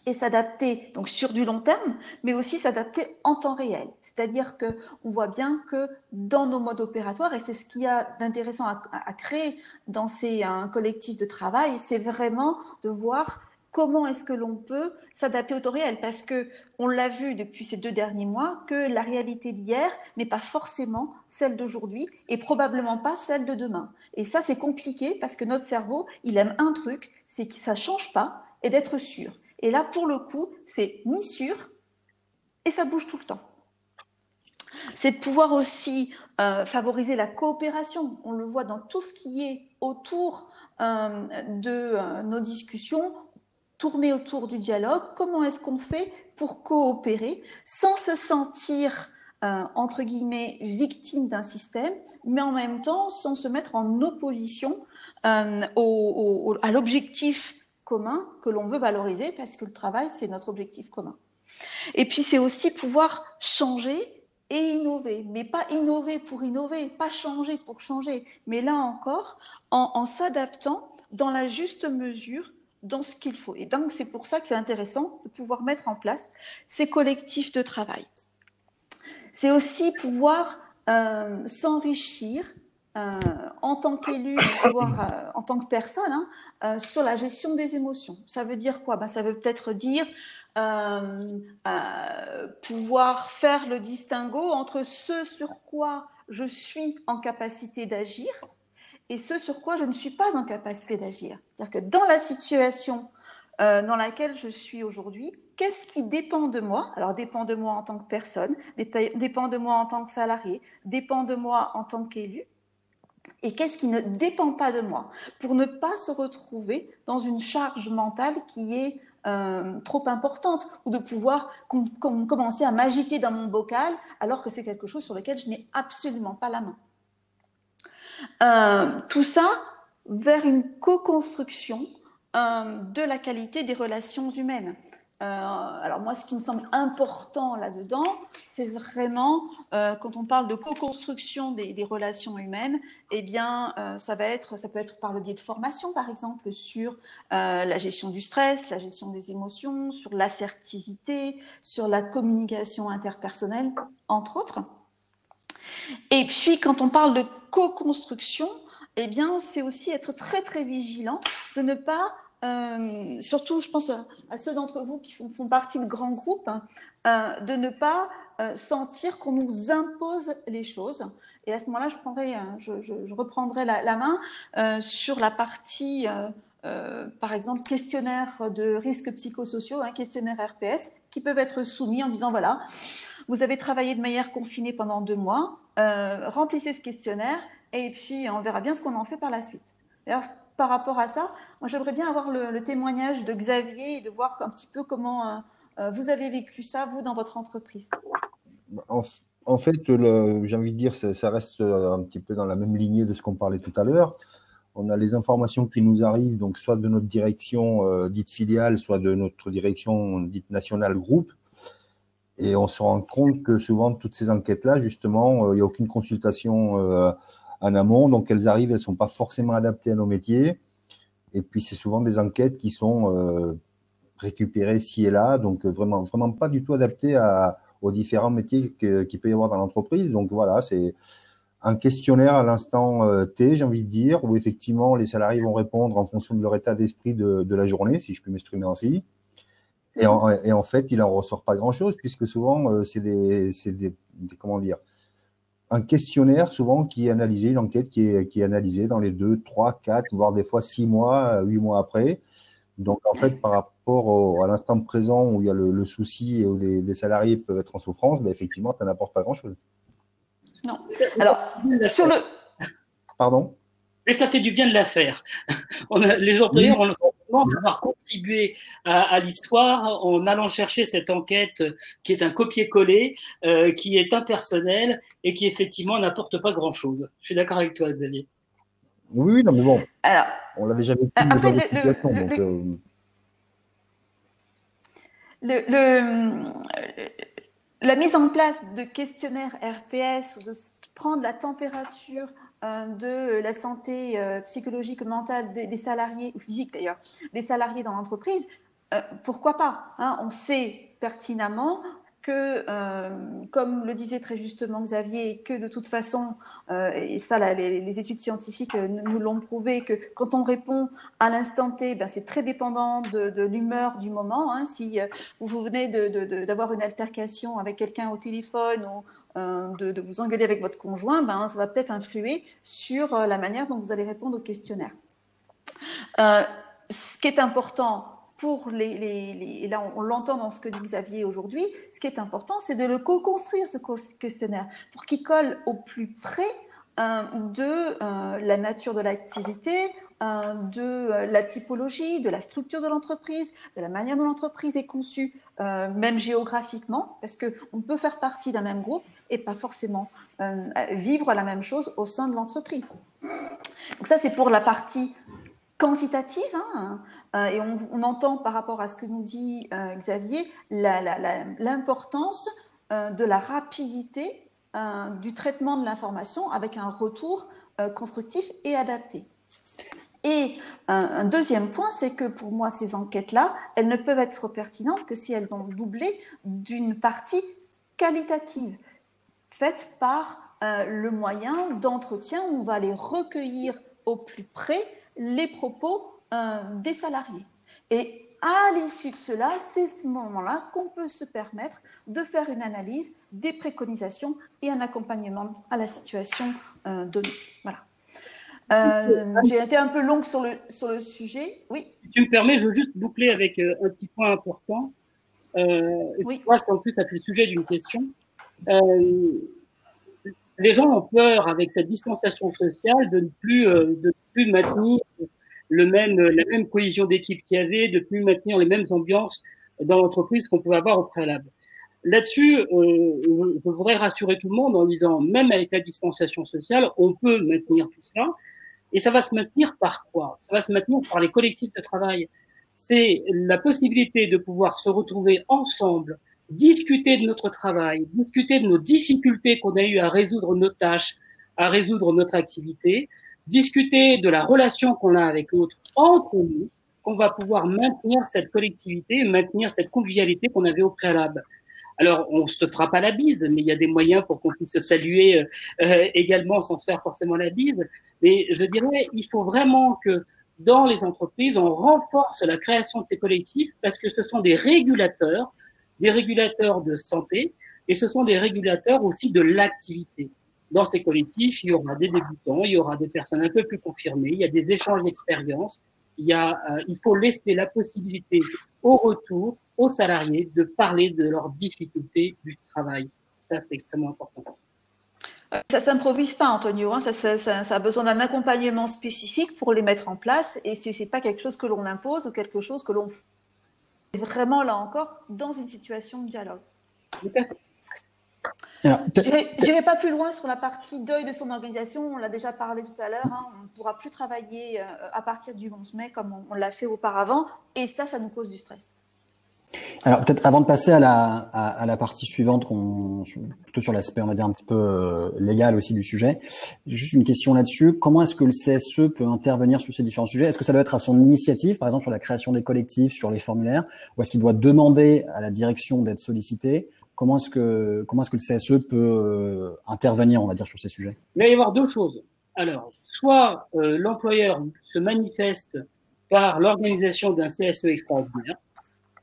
et s'adapter donc sur du long terme, mais aussi s'adapter en temps réel. C'est-à-dire que on voit bien que dans nos modes opératoires, et c'est ce qu'il y a d'intéressant à créer dans ces collectifs de travail, c'est vraiment de voir comment est-ce que l'on peut s'adapter au temps réel, parce que on l'a vu depuis ces 2 derniers mois que la réalité d'hier n'est pas forcément celle d'aujourd'hui et probablement pas celle de demain. Et ça, c'est compliqué parce que notre cerveau, il aime un truc, c'est que ça change pas et d'être sûr. Et là, pour le coup, c'est ni sûr et ça bouge tout le temps. C'est de pouvoir aussi favoriser la coopération. On le voit dans tout ce qui est autour de nos discussions, tourner autour du dialogue. Comment est-ce qu'on fait pour coopérer sans se sentir, entre guillemets, victime d'un système, mais en même temps sans se mettre en opposition à l'objectif commun que l'on veut valoriser, parce que le travail, c'est notre objectif commun. Et puis, c'est aussi pouvoir changer et innover, mais pas innover pour innover, pas changer pour changer, mais là encore, en s'adaptant dans la juste mesure, dans ce qu'il faut. Et donc, c'est pour ça que c'est intéressant de pouvoir mettre en place ces collectifs de travail. C'est aussi pouvoir s'enrichir en tant qu'élu, voire en tant que personne, sur la gestion des émotions. Ça veut dire quoi? Ça veut peut-être dire pouvoir faire le distinguo entre ce sur quoi je suis en capacité d'agir et ce sur quoi je ne suis pas en capacité d'agir. C'est-à-dire que dans la situation dans laquelle je suis aujourd'hui, qu'est-ce qui dépend de moi? Alors, dépend de moi en tant que personne, dépend de moi en tant que salarié, dépend de moi en tant qu'élu. Et qu'est-ce qui ne dépend pas de moi, pour ne pas se retrouver dans une charge mentale qui est trop importante, ou de pouvoir commencer à m'agiter dans mon bocal alors que c'est quelque chose sur lequel je n'ai absolument pas la main. Tout ça vers une co-construction de la qualité des relations humaines. Alors moi, ce qui me semble important là-dedans, c'est vraiment, quand on parle de co-construction des relations humaines, eh bien, ça peut être par le biais de formation, par exemple, sur la gestion du stress, la gestion des émotions, sur l'assertivité, sur la communication interpersonnelle, entre autres. Et puis, quand on parle de co-construction, eh bien, c'est aussi être très, très vigilant de ne pas surtout, je pense à ceux d'entre vous qui font partie de grands groupes, de ne pas sentir qu'on nous impose les choses. Et à ce moment-là, je reprendrai la main sur la partie, par exemple, questionnaire de risques psychosociaux, questionnaire RPS, qui peuvent être soumis en disant, voilà, vous avez travaillé de manière confinée pendant 2 mois, remplissez ce questionnaire et puis on verra bien ce qu'on en fait par la suite. D'ailleurs, par rapport à ça, moi j'aimerais bien avoir le témoignage de Xavier et de voir un petit peu comment vous avez vécu ça, vous, dans votre entreprise. En fait, j'ai envie de dire, ça reste un petit peu dans la même lignée de ce qu'on parlait tout à l'heure. On a les informations qui nous arrivent, donc soit de notre direction dite filiale, soit de notre direction dite nationale groupe. Et on se rend compte que souvent, toutes ces enquêtes-là, justement, il n'y a aucune consultation en amont, donc elles arrivent, elles sont pas forcément adaptées à nos métiers. Et puis c'est souvent des enquêtes qui sont récupérées ci et là, donc vraiment pas du tout adaptées aux différents métiers qu'il peut y avoir dans l'entreprise. Donc voilà, c'est un questionnaire à l'instant T, j'ai envie de dire, où effectivement les salariés vont répondre en fonction de leur état d'esprit de la journée, si je puis m'exprimer ainsi. Et en fait, il en ressort pas grand-chose, puisque souvent c'est des comment dire, un questionnaire souvent qui est analysé, une enquête qui est analysée dans les 2, 3, 4, voire des fois 6 mois, 8 mois après. Donc, en fait, par rapport à l'instant présent où il y a le souci et où des salariés peuvent être en souffrance, ben, effectivement, ça n'apporte pas grand-chose. Non. Alors, sur le… Pardon? Mais ça fait du bien de la faire. Les employeurs ont le sentiment d'avoir contribué à l'histoire en allant chercher cette enquête qui est un copier-coller, qui est impersonnelle et qui effectivement n'apporte pas grand-chose. Je suis d'accord avec toi, Xavier. Oui, non, mais bon, Alors, on l'a déjà vécu après, dans des situations. la mise en place de questionnaires RPS ou de prendre la température de la santé psychologique ou mentale des salariés, ou physique d'ailleurs, des salariés dans l'entreprise, pourquoi pas, hein, on sait pertinemment que, comme le disait très justement Xavier, que de toute façon, et ça, là, les études scientifiques nous l'ont prouvé, que quand on répond à l'instant T, ben, c'est très dépendant de l'humeur du moment. Hein. Si vous venez d'avoir une altercation avec quelqu'un au téléphone ou de vous engueuler avec votre conjoint, ben, ça va peut-être influer sur la manière dont vous allez répondre au questionnaire. Ce qui est important pour et là on l'entend dans ce que dit Xavier aujourd'hui, ce qui est important, c'est de le co-construire, ce questionnaire, pour qu'il colle au plus près de la nature de l'activité, de la typologie, de la structure de l'entreprise, de la manière dont l'entreprise est conçue, même géographiquement, parce qu'on peut faire partie d'un même groupe et pas forcément vivre la même chose au sein de l'entreprise. Donc ça, c'est pour la partie quantitative, hein, et on entend par rapport à ce que nous dit Xavier l'importance de la rapidité du traitement de l'information avec un retour constructif et adapté. Et un deuxième point, c'est que pour moi, ces enquêtes-là, elles ne peuvent être pertinentes que si elles vont doubler d'une partie qualitative, faite par le moyen d'entretien où on va aller recueillir au plus près les propos des salariés. Et à l'issue de cela, c'est ce moment-là qu'on peut se permettre de faire une analyse, des préconisations et un accompagnement à la situation donnée. Voilà. J'ai été un peu longue sur le sujet. Oui. Si tu me permets, je veux juste boucler avec un petit point important. Oui. Moi, en plus, ça fait le sujet d'une question. Les gens ont peur, avec cette distanciation sociale, de ne plus maintenir la même cohésion d'équipe qu'il y avait, de ne plus maintenir les mêmes ambiances dans l'entreprise qu'on pouvait avoir au préalable. Là-dessus, je voudrais rassurer tout le monde en disant, même avec la distanciation sociale, on peut maintenir tout ça. Et ça va se maintenir par quoi? Ça va se maintenir par les collectifs de travail. C'est la possibilité de pouvoir se retrouver ensemble, discuter de notre travail, discuter de nos difficultés qu'on a eues à résoudre nos tâches, à résoudre notre activité, discuter de la relation qu'on a avec l'autre entre nous, qu'on va pouvoir maintenir cette collectivité, maintenir cette convivialité qu'on avait au préalable. Alors, on se fera pas la bise, mais il y a des moyens pour qu'on puisse se saluer également sans se faire forcément la bise. Mais je dirais, il faut vraiment que dans les entreprises, on renforce la création de ces collectifs parce que ce sont des régulateurs de santé et ce sont des régulateurs aussi de l'activité. Dans ces collectifs, il y aura des débutants, il y aura des personnes un peu plus confirmées, il y a des échanges d'expériences, il faut laisser la possibilité au retour aux salariés de parler de leurs difficultés du travail. Ça, c'est extrêmement important. Ça ne s'improvise pas, Antonio. Hein. Ça a besoin d'un accompagnement spécifique pour les mettre en place. Et ce n'est pas quelque chose que l'on impose ou quelque chose que l'on fait. C'est vraiment, là encore, dans une situation de dialogue. Je n'irai pas plus loin sur la partie deuil de son organisation. On l'a déjà parlé tout à l'heure. Hein. On ne pourra plus travailler à partir du 11 mai comme on l'a fait auparavant. Et ça nous cause du stress. Alors peut-être avant de passer à la partie suivante, plutôt sur l'aspect on va dire un petit peu légal aussi du sujet, juste une question là-dessus. Comment est-ce que le CSE peut intervenir sur ces différents sujets? Est-ce que ça doit être à son initiative, par exemple sur la création des collectifs, sur les formulaires, ou est-ce qu'il doit demander à la direction d'être sollicité? Comment est-ce que le CSE peut intervenir, on va dire, sur ces sujets? Il va y avoir deux choses. Alors, soit l'employeur se manifeste par l'organisation d'un CSE extraordinaire,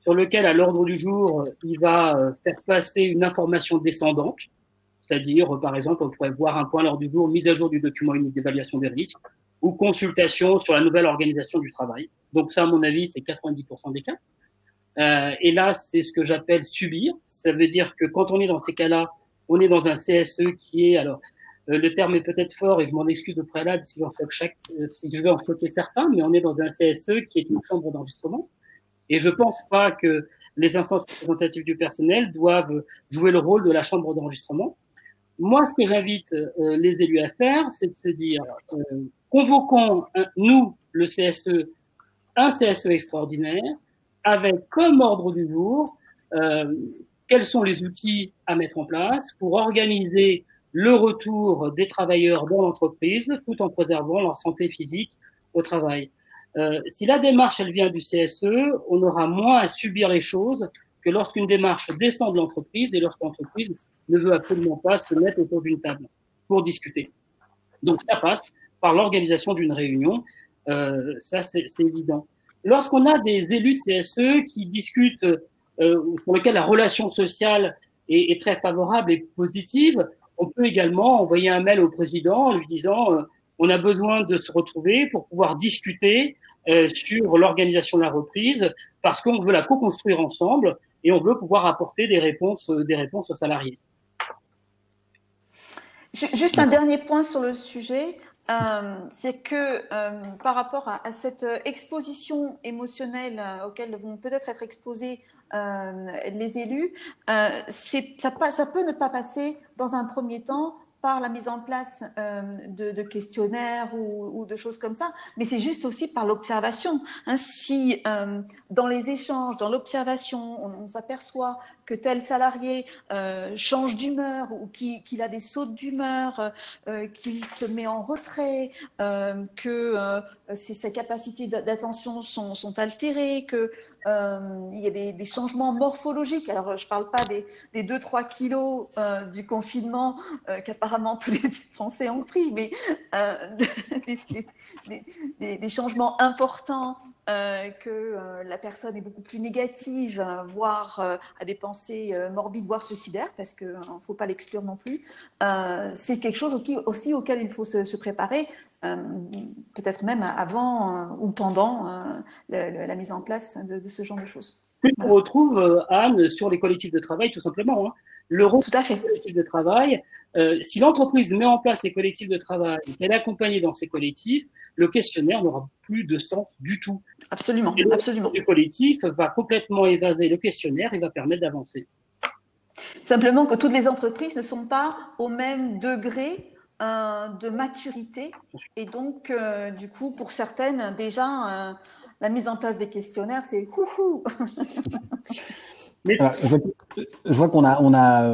sur lequel, à l'ordre du jour, il va faire passer une information descendante, c'est-à-dire, par exemple, on pourrait voir un point à l'ordre du jour, mise à jour du document unique d'évaluation des risques, ou consultation sur la nouvelle organisation du travail. Donc ça, à mon avis, c'est 90% des cas. Et là, c'est ce que j'appelle subir. Ça veut dire que quand on est dans ces cas-là, on est dans un CSE qui est, alors, le terme est peut-être fort et je m'en excuse au préalable si je vais en choquer certains, mais on est dans un CSE qui est une chambre d'enregistrement. Et je pense pas que les instances représentatives du personnel doivent jouer le rôle de la chambre d'enregistrement. Moi, ce que j'invite les élus à faire, c'est de se dire, convoquons, nous, le CSE, un CSE extraordinaire, avec comme ordre du jour quels sont les outils à mettre en place pour organiser le retour des travailleurs dans l'entreprise tout en préservant leur santé physique au travail. Si la démarche, elle vient du CSE, on aura moins à subir les choses que lorsqu'une démarche descend de l'entreprise et lorsque l'entreprise ne veut absolument pas se mettre autour d'une table pour discuter. Donc ça passe par l'organisation d'une réunion, ça c'est évident. Lorsqu'on a des élus de CSE qui discutent, pour lesquels la relation sociale est très favorable et positive, on peut également envoyer un mail au président en lui disant on a besoin de se retrouver pour pouvoir discuter sur l'organisation de la reprise parce qu'on veut la co-construire ensemble et on veut pouvoir apporter des réponses aux salariés. Juste un dernier point sur le sujet, c'est que par rapport à cette exposition émotionnelle auquel vont peut-être être exposés les élus, ça peut ne pas passer dans un premier temps par la mise en place de questionnaires ou de choses comme ça, mais c'est juste aussi par l'observation. Hein, si dans les échanges, dans l'observation, on s'aperçoit que tel salarié change d'humeur ou qu'il a des sautes d'humeur, qu'il se met en retrait, que ses capacités d'attention sont altérées, que il y a des changements morphologiques. Alors, je ne parle pas des 2-3 kilos du confinement qu'apparemment tous les Français ont pris, mais des changements importants, que la personne est beaucoup plus négative, voire a des pensées morbides, voire suicidaires, parce qu'il ne faut pas l'exclure non plus. C'est quelque chose aussi auquel il faut se préparer, peut-être même avant ou pendant la mise en place de ce genre de choses. On retrouve, Anne, sur les collectifs de travail, tout simplement. Hein. Le rôle des collectifs de travail, si l'entreprise met en place les collectifs de travail et qu'elle est accompagnée dans ces collectifs, le questionnaire n'aura plus de sens du tout. Absolument, et absolument. Le collectif va complètement évaser le questionnaire et va permettre d'avancer. Simplement que toutes les entreprises ne sont pas au même degré de maturité. Et donc, du coup, pour certaines, déjà... la mise en place des questionnaires, c'est fou. Voilà, je vois qu'on a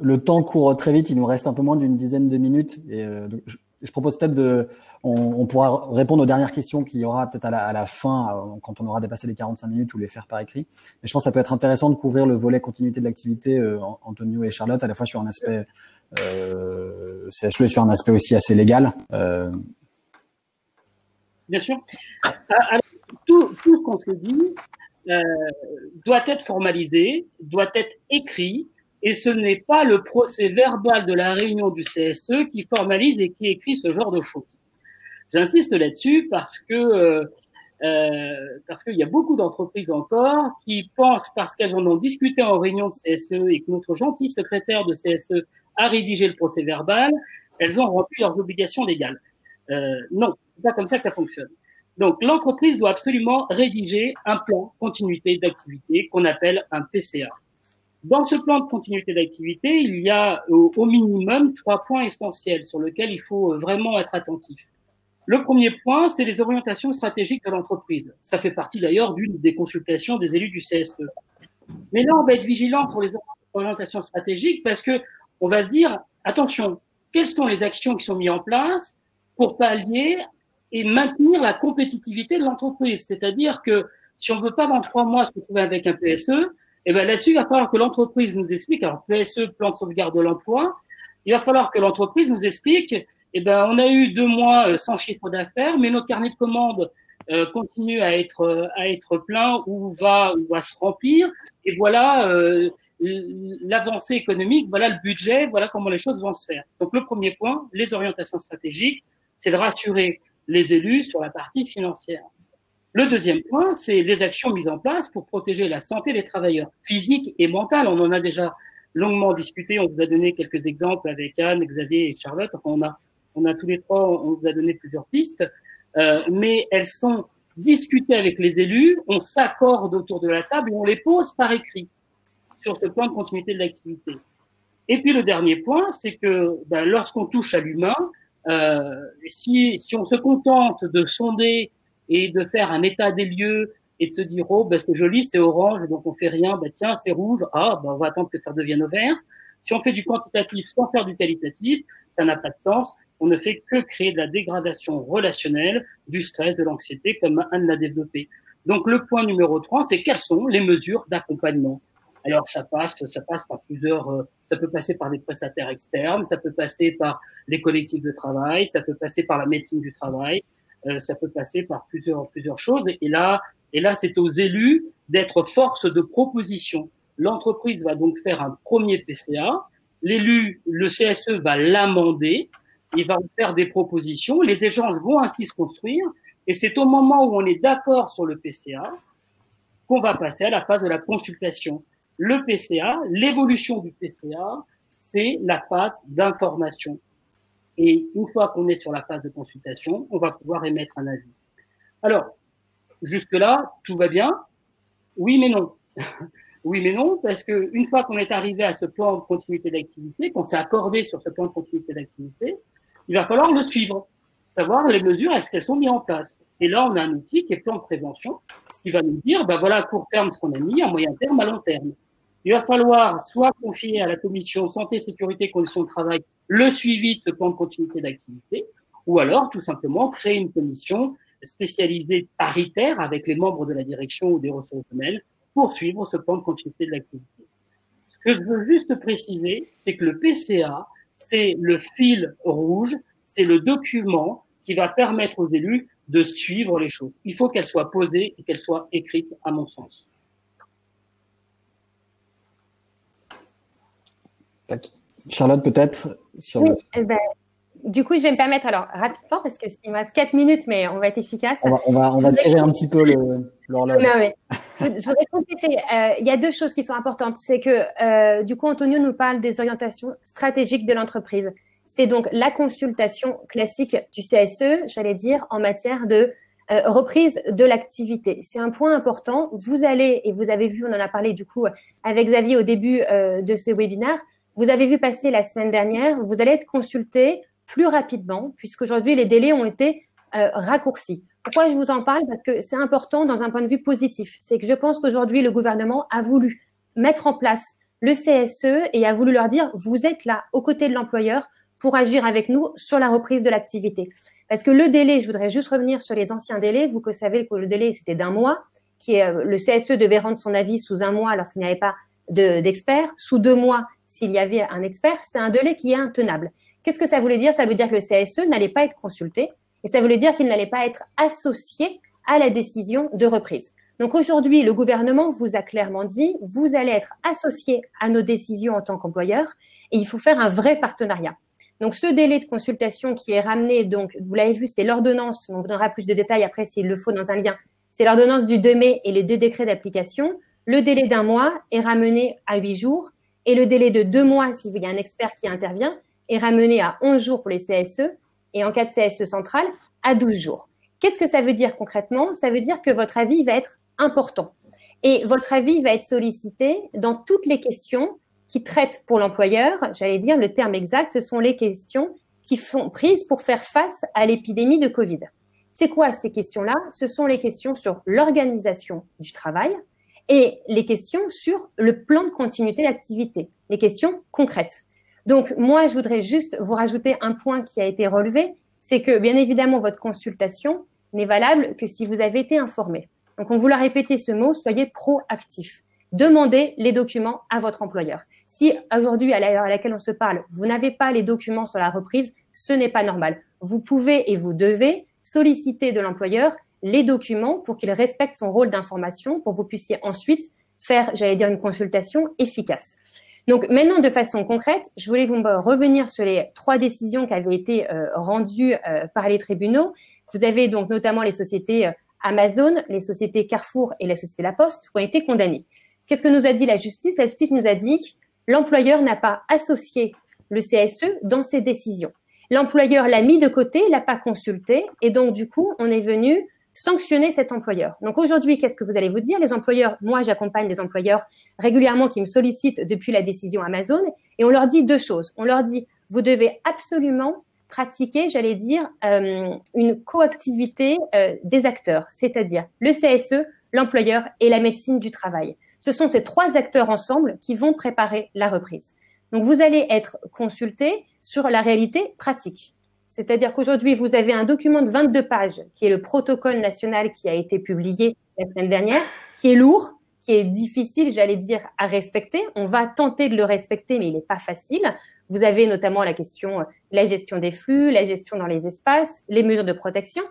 le temps court très vite. Il nous reste un peu moins d'une dizaine de minutes. Et donc je propose peut-être on pourra répondre aux dernières questions qu'il y aura peut-être à la fin, quand on aura dépassé les 45 minutes, ou les faire par écrit. Mais je pense que ça peut être intéressant de couvrir le volet continuité de l'activité, Antonio et Charlotte, à la fois sur un aspect CSE et sur un aspect aussi assez légal. Bien sûr. Alors, tout ce qu'on se dit doit être formalisé, doit être écrit, et ce n'est pas le procès verbal de la réunion du CSE qui formalise et qui écrit ce genre de choses. J'insiste là-dessus parce qu'il y a beaucoup d'entreprises encore qui pensent, parce qu'elles en ont discuté en réunion de CSE et que notre gentil secrétaire de CSE a rédigé le procès verbal, elles ont rempli leurs obligations légales. Non, c'est pas comme ça que ça fonctionne. Donc, l'entreprise doit absolument rédiger un plan continuité d'activité qu'on appelle un PCA. Dans ce plan de continuité d'activité, il y a au minimum 3 points essentiels sur lesquels il faut vraiment être attentif. Le premier point, c'est les orientations stratégiques de l'entreprise. Ça fait partie d'ailleurs d'une des consultations des élus du CSE. Mais là, on va être vigilant sur les orientations stratégiques parce que on va se dire, attention, quelles sont les actions qui sont mises en place pour pallier et maintenir la compétitivité de l'entreprise. C'est-à-dire que si on ne veut pas dans 3 mois se retrouver avec un PSE, eh ben là-dessus, il va falloir que l'entreprise nous explique, alors PSE, plan de sauvegarde de l'emploi, il va falloir que l'entreprise nous explique, eh ben on a eu 2 mois sans chiffre d'affaires, mais notre carnet de commandes continue à être plein ou va se remplir, et voilà l'avancée économique, voilà le budget, voilà comment les choses vont se faire. Donc le premier point, les orientations stratégiques, c'est de rassurer les élus sur la partie financière. Le deuxième point, c'est les actions mises en place pour protéger la santé des travailleurs, physiques et mentales. On en a déjà longuement discuté. On vous a donné quelques exemples avec Anne, Xavier et Charlotte. Enfin, on a tous les trois, on vous a donné plusieurs pistes, mais elles sont discutées avec les élus. On s'accorde autour de la table et on les pose par écrit sur ce plan de continuité de l'activité. Et puis le dernier point, c'est que lorsqu'on touche à l'humain, si on se contente de sonder et de faire un état des lieux et de se dire c'est joli, c'est orange, donc on fait rien, tiens c'est rouge, on va attendre que ça redevienne au vert. Si on fait du quantitatif sans faire du qualitatif, ça n'a pas de sens. On ne fait que créer de la dégradation relationnelle, du stress, de l'anxiété, comme Anne l'a développé. Donc le point numéro 3, c'est quelles sont les mesures d'accompagnement. Alors ça passe par plusieurs, ça peut passer par des prestataires externes, ça peut passer par les collectifs de travail, ça peut passer par la médecine du travail, ça peut passer par plusieurs choses. Et là c'est aux élus d'être force de proposition. L'entreprise va donc faire un premier PCA, l'élu, le CSE va l'amender, il va faire des propositions, les échanges vont ainsi se construire, et c'est au moment où on est d'accord sur le PCA qu'on va passer à la phase de la consultation. Le PCA, l'évolution du PCA, c'est la phase d'information. Et une fois qu'on est sur la phase de consultation, on va pouvoir émettre un avis. Alors, jusque-là, tout va bien? Oui, mais non. Oui, mais non, parce que une fois qu'on est arrivé à ce plan de continuité d'activité, qu'on s'est accordé sur ce plan de continuité d'activité, il va falloir le suivre, savoir les mesures, est-ce qu'elles sont mises en place. Et là, on a un outil qui est plan de prévention, qui va nous dire, voilà à court terme ce qu'on a mis, à moyen terme, à long terme. Il va falloir soit confier à la commission santé, sécurité, conditions de travail le suivi de ce plan de continuité d'activité, ou alors tout simplement créer une commission spécialisée paritaire avec les membres de la direction ou des ressources humaines pour suivre ce plan de continuité de l'activité. Ce que je veux juste préciser, c'est que le PCA, c'est le fil rouge, c'est le document qui va permettre aux élus de suivre les choses. Il faut qu'elles soient posées et qu'elles soient écrites, à mon sens. Charlotte, peut-être sur oui, du coup, je vais me permettre, alors rapidement, parce qu'il me reste 4 minutes, mais on va être efficace. On va tirer un petit peu l'horloge. Non, mais je voudrais compléter. Il y a deux choses qui sont importantes. C'est que, du coup, Antonio nous parle des orientations stratégiques de l'entreprise. C'est donc la consultation classique du CSE, j'allais dire, en matière de reprise de l'activité. C'est un point important. Vous allez, et vous avez vu, on en a parlé du coup avec Xavier au début de ce webinaire, vous avez vu passer la semaine dernière, vous allez être consulté plus rapidement, puisqu'aujourd'hui, les délais ont été raccourcis. Pourquoi je vous en parle? Parce que c'est important dans un point de vue positif. C'est que je pense qu'aujourd'hui, le gouvernement a voulu mettre en place le CSE et a voulu leur dire, vous êtes là, aux côtés de l'employeur, pour agir avec nous sur la reprise de l'activité. Parce que le délai, je voudrais juste revenir sur les anciens délais. Vous savez que le délai, c'était d'1 mois, le CSE devait rendre son avis sous 1 mois lorsqu'il n'y avait pas d'expert, sous 2 mois s'il y avait un expert. C'est un délai qui est intenable. Qu'est-ce que ça voulait dire? Ça veut dire que le CSE n'allait pas être consulté et ça voulait dire qu'il n'allait pas être associé à la décision de reprise. Donc aujourd'hui, le gouvernement vous a clairement dit, vous allez être associé à nos décisions en tant qu'employeur et il faut faire un vrai partenariat. Donc ce délai de consultation qui est ramené, donc vous l'avez vu, c'est l'ordonnance, on vous donnera plus de détails après s'il le faut dans un lien, c'est l'ordonnance du 2 mai et les 2 décrets d'application. Le délai d'1 mois est ramené à 8 jours et le délai de 2 mois, s'il y a un expert qui intervient, est ramené à 11 jours pour les CSE et en cas de CSE central, à 12 jours. Qu'est-ce que ça veut dire concrètement? Ça veut dire que votre avis va être important et votre avis va être sollicité dans toutes les questions qui traitent pour l'employeur, j'allais dire le terme exact, ce sont les questions qui sont prises pour faire face à l'épidémie de Covid. C'est quoi ces questions-là? Ce sont les questions sur l'organisation du travail et les questions sur le plan de continuité d'activité, les questions concrètes. Donc, moi, je voudrais juste vous rajouter un point qui a été relevé, c'est que, bien évidemment, votre consultation n'est valable que si vous avez été informé. Donc, on vous l'a répété ce mot, soyez proactif. Demandez les documents à votre employeur. Si aujourd'hui, à l'heure à laquelle on se parle, vous n'avez pas les documents sur la reprise, ce n'est pas normal. Vous pouvez et vous devez solliciter de l'employeur les documents pour qu'il respecte son rôle d'information, pour que vous puissiez ensuite faire, j'allais dire, une consultation efficace. Donc maintenant, de façon concrète, je voulais vous revenir sur les 3 décisions qui avaient été rendues par les tribunaux. Vous avez donc notamment les sociétés Amazon, les sociétés Carrefour et la société La Poste qui ont été condamnées. Qu'est-ce que nous a dit la justice? La justice nous a dit que l'employeur n'a pas associé le CSE dans ses décisions. L'employeur l'a mis de côté, l'a pas consulté, et donc du coup, on est venu sanctionner cet employeur. Donc aujourd'hui, qu'est-ce que vous allez vous dire? Les employeurs, moi j'accompagne des employeurs régulièrement qui me sollicitent depuis la décision Amazon, et on leur dit deux choses. On leur dit, vous devez absolument pratiquer, j'allais dire, une coactivité des acteurs, c'est-à-dire le CSE, l'employeur et la médecine du travail. Ce sont ces trois acteurs ensemble qui vont préparer la reprise. Donc, vous allez être consulté sur la réalité pratique. C'est-à-dire qu'aujourd'hui, vous avez un document de 22 pages qui est le protocole national qui a été publié la semaine dernière, qui est lourd, qui est difficile, j'allais dire, à respecter. On va tenter de le respecter, mais il n'est pas facile. Vous avez notamment la question de la gestion des flux, la gestion dans les espaces, les mesures de protection.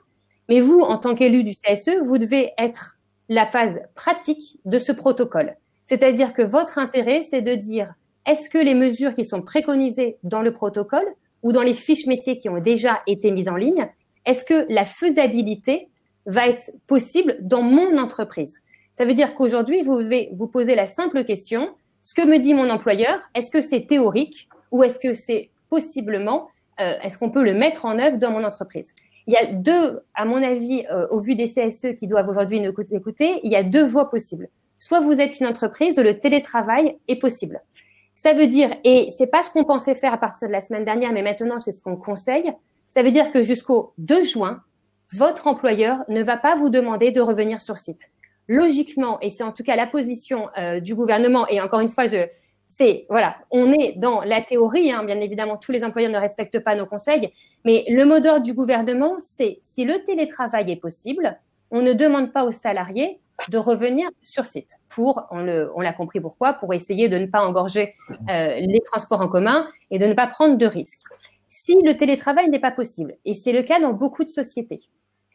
Mais vous, en tant qu'élu du CSE, vous devez être la phase pratique de ce protocole. C'est-à-dire que votre intérêt, c'est de dire, est-ce que les mesures qui sont préconisées dans le protocole ou dans les fiches métiers qui ont déjà été mises en ligne, est-ce que la faisabilité va être possible dans mon entreprise? Ça veut dire qu'aujourd'hui, vous devez vous poser la simple question, ce que me dit mon employeur, est-ce que c'est théorique ou est-ce que c'est possiblement, est-ce qu'on peut le mettre en œuvre dans mon entreprise? Il y a deux, à mon avis, au vu des CSE qui doivent aujourd'hui nous écouter, il y a deux voies possibles. Soit vous êtes une entreprise où le télétravail est possible. Ça veut dire, et c'est pas ce qu'on pensait faire à partir de la semaine dernière, mais maintenant c'est ce qu'on conseille, ça veut dire que jusqu'au 2 juin, votre employeur ne va pas vous demander de revenir sur site. Logiquement, et c'est en tout cas la position du gouvernement, et encore une fois, voilà, on est dans la théorie, hein, bien évidemment, tous les employeurs ne respectent pas nos conseils, mais le mot d'ordre du gouvernement, c'est si le télétravail est possible, on ne demande pas aux salariés de revenir sur site on l'a compris pourquoi, pour essayer de ne pas engorger les transports en commun et de ne pas prendre de risques. Si le télétravail n'est pas possible, et c'est le cas dans beaucoup de sociétés,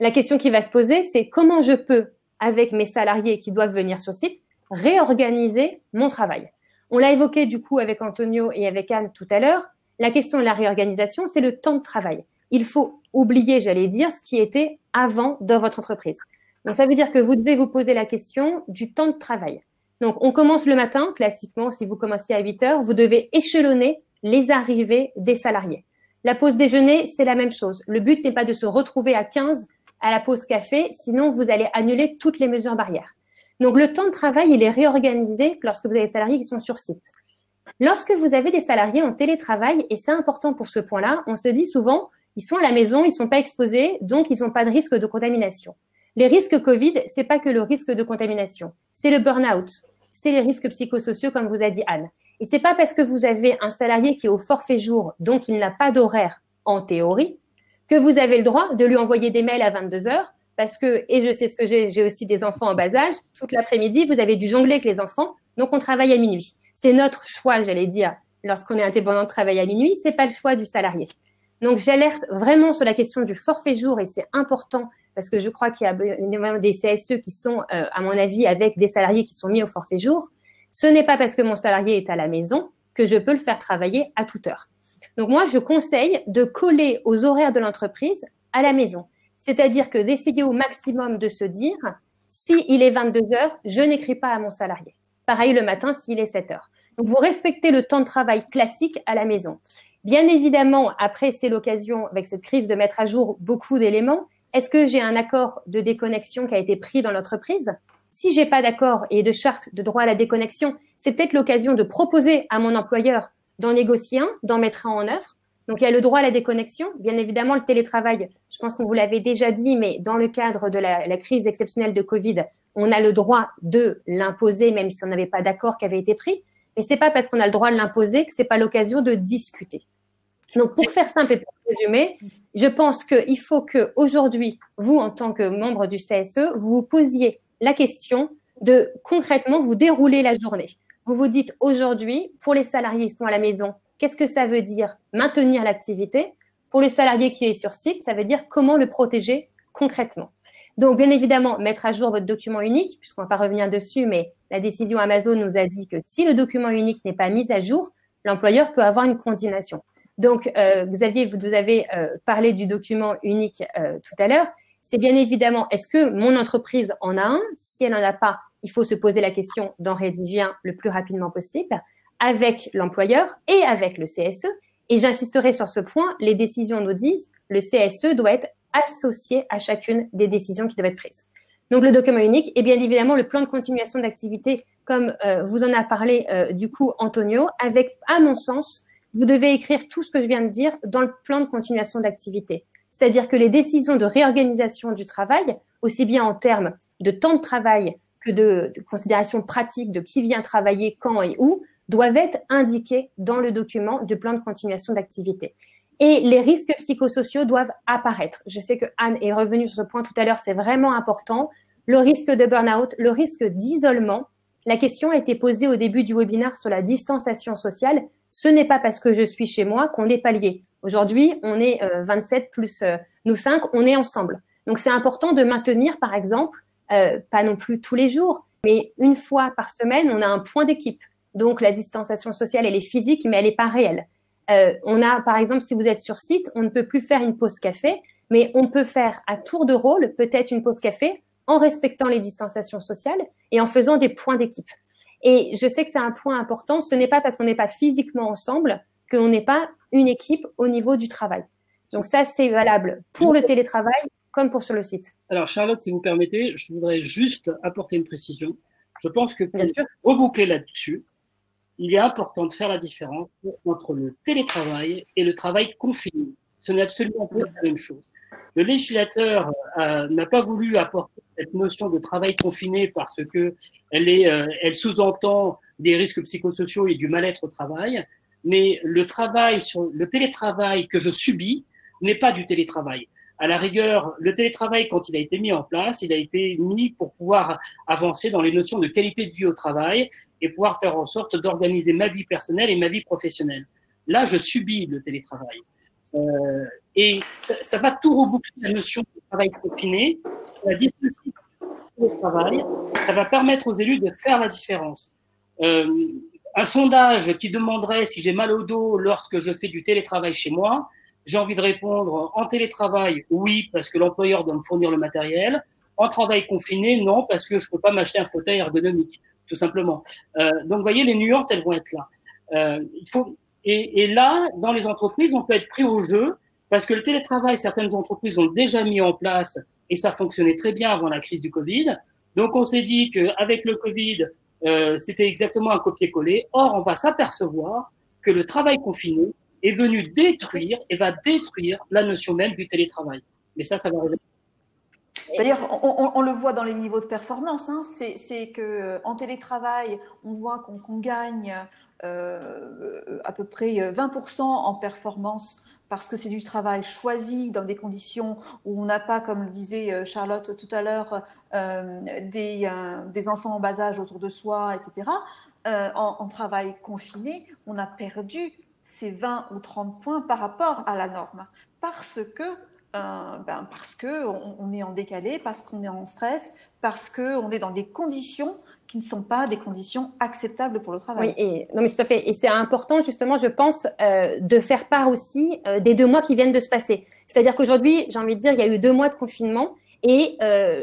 la question qui va se poser, c'est comment je peux, avec mes salariés qui doivent venir sur site, réorganiser mon travail. On l'a évoqué du coup avec Antonio et avec Anne tout à l'heure, la question de la réorganisation, c'est le temps de travail. Il faut oublier, j'allais dire, ce qui était avant dans votre entreprise. Donc, ça veut dire que vous devez vous poser la question du temps de travail. Donc, on commence le matin, classiquement, si vous commenciez à 8 heures, vous devez échelonner les arrivées des salariés. La pause déjeuner, c'est la même chose. Le but n'est pas de se retrouver à 15 à la pause café, sinon vous allez annuler toutes les mesures barrières. Donc, le temps de travail, il est réorganisé lorsque vous avez des salariés qui sont sur site. Lorsque vous avez des salariés en télétravail, et c'est important pour ce point-là, on se dit souvent, ils sont à la maison, ils sont pas exposés, donc ils n'ont pas de risque de contamination. Les risques Covid, c'est pas que le risque de contamination, c'est le burn-out, c'est les risques psychosociaux, comme vous a dit Anne. Et c'est pas parce que vous avez un salarié qui est au forfait jour, donc il n'a pas d'horaire en théorie, que vous avez le droit de lui envoyer des mails à 22 heures, parce que, et je sais ce que j'ai aussi des enfants en bas âge, toute l'après-midi, vous avez dû jongler avec les enfants, donc on travaille à minuit. C'est notre choix, j'allais dire, lorsqu'on est indépendant de travailler à minuit, c'est pas le choix du salarié. Donc j'alerte vraiment sur la question du forfait jour, et c'est important parce que je crois qu'il y a des CSE qui sont, à mon avis, avec des salariés qui sont mis au forfait jour. Ce n'est pas parce que mon salarié est à la maison que je peux le faire travailler à toute heure. Donc moi, je conseille de coller aux horaires de l'entreprise à la maison. C'est-à-dire que d'essayer au maximum de se dire, si il est 22 heures, je n'écris pas à mon salarié. Pareil le matin, s'il est 7 heures. Donc vous respectez le temps de travail classique à la maison. Bien évidemment, après, c'est l'occasion, avec cette crise, de mettre à jour beaucoup d'éléments. Est-ce que j'ai un accord de déconnexion qui a été pris dans l'entreprise? Si j'ai pas d'accord et de charte de droit à la déconnexion, c'est peut-être l'occasion de proposer à mon employeur d'en négocier un, d'en mettre un en œuvre. Donc, il y a le droit à la déconnexion. Bien évidemment, le télétravail, je pense qu'on vous l'avait déjà dit, mais dans le cadre de la crise exceptionnelle de Covid, on a le droit de l'imposer, même si on n'avait pas d'accord qui avait été pris. Mais c'est pas parce qu'on a le droit de l'imposer que c'est pas l'occasion de discuter. Donc, pour faire simple et pour résumer, je pense qu'il faut que aujourd'hui, vous, en tant que membre du CSE, vous vous posiez la question de concrètement vous dérouler la journée. Vous vous dites aujourd'hui, pour les salariés qui sont à la maison, qu'est-ce que ça veut dire maintenir l'activité? Pour les salariés qui est sur site, ça veut dire comment le protéger concrètement. Donc, bien évidemment, mettre à jour votre document unique, puisqu'on ne va pas revenir dessus, mais la décision Amazon nous a dit que si le document unique n'est pas mis à jour, l'employeur peut avoir une condamnation. Donc, Xavier, vous avez parlé du document unique tout à l'heure. C'est bien évidemment, est-ce que mon entreprise en a un? Si elle n'en a pas, il faut se poser la question d'en rédiger un le plus rapidement possible avec l'employeur et avec le CSE. Et j'insisterai sur ce point, les décisions nous disent le CSE doit être associé à chacune des décisions qui doivent être prises. Donc, le document unique et bien évidemment le plan de continuation d'activité, comme vous en a parlé du coup Antonio, avec, à mon sens, vous devez écrire tout ce que je viens de dire dans le plan de continuation d'activité. C'est-à-dire que les décisions de réorganisation du travail, aussi bien en termes de temps de travail que de considérations pratiques de qui vient travailler, quand et où, doivent être indiquées dans le document du plan de continuation d'activité. Et les risques psychosociaux doivent apparaître. Je sais que Anne est revenue sur ce point tout à l'heure, c'est vraiment important. Le risque de burn-out, le risque d'isolement. La question a été posée au début du webinaire sur la distanciation sociale. Ce n'est pas parce que je suis chez moi qu'on est palier. Aujourd'hui, on est 27 plus nous 5, on est ensemble. Donc, c'est important de maintenir, par exemple, pas non plus tous les jours, mais une fois par semaine, on a un point d'équipe. Donc, la distanciation sociale, elle est physique, mais elle n'est pas réelle. On a, par exemple, si vous êtes sur site, on ne peut plus faire une pause café, mais on peut faire à tour de rôle peut-être une pause café en respectant les distanciations sociales et en faisant des points d'équipe. Et je sais que c'est un point important. Ce n'est pas parce qu'on n'est pas physiquement ensemble qu'on n'est pas une équipe au niveau du travail. Donc ça, c'est valable pour le télétravail comme pour sur le site. Alors, Charlotte, si vous permettez, je voudrais juste apporter une précision. Je pense que pour reboucler là-dessus, il est important de faire la différence entre le télétravail et le travail confiné. Ce n'est absolument pas la même chose. Le législateur n'a pas voulu apporter cette notion de travail confiné parce que elle sous-entend des risques psychosociaux et du mal-être au travail. Mais le télétravail que je subis n'est pas du télétravail. À la rigueur, le télétravail, quand il a été mis en place, il a été mis pour pouvoir avancer dans les notions de qualité de vie au travail et pouvoir faire en sorte d'organiser ma vie personnelle et ma vie professionnelle. Là, je subis le télétravail. Et ça va tout reboucler la notion de travail confiné, la dissociation du travail. Ça va permettre aux élus de faire la différence. Un sondage qui demanderait si j'ai mal au dos lorsque je fais du télétravail chez moi, j'ai envie de répondre en télétravail, oui, parce que l'employeur doit me fournir le matériel. En travail confiné, non, parce que je peux pas m'acheter un fauteuil ergonomique, tout simplement. Donc, vous voyez, les nuances, elles vont être là. Et là, dans les entreprises, on peut être pris au jeu, parce que le télétravail, certaines entreprises ont déjà mis en place, et ça fonctionnait très bien avant la crise du Covid. Donc, on s'est dit qu'avec le Covid, c'était exactement un copier-coller. Or, on va s'apercevoir que le travail confiné est venu détruire et va détruire la notion même du télétravail. Mais ça va arriver. D'ailleurs, on le voit dans les niveaux de performance. Hein. C'est que en télétravail, on voit qu'on gagne à peu près 20% en performance parce que c'est du travail choisi dans des conditions où on n'a pas, comme le disait Charlotte tout à l'heure, des enfants en bas âge autour de soi, etc. En travail confiné, on a perdu ces 20 ou 30 points par rapport à la norme parce que on est en décalé, parce qu'on est en stress, parce qu'on est dans des conditions qui ne sont pas des conditions acceptables pour le travail. Oui, non mais tout à fait. Et c'est important justement, je pense, de faire part aussi des 2 mois qui viennent de se passer. C'est-à-dire qu'aujourd'hui, j'ai envie de dire, il y a eu 2 mois de confinement et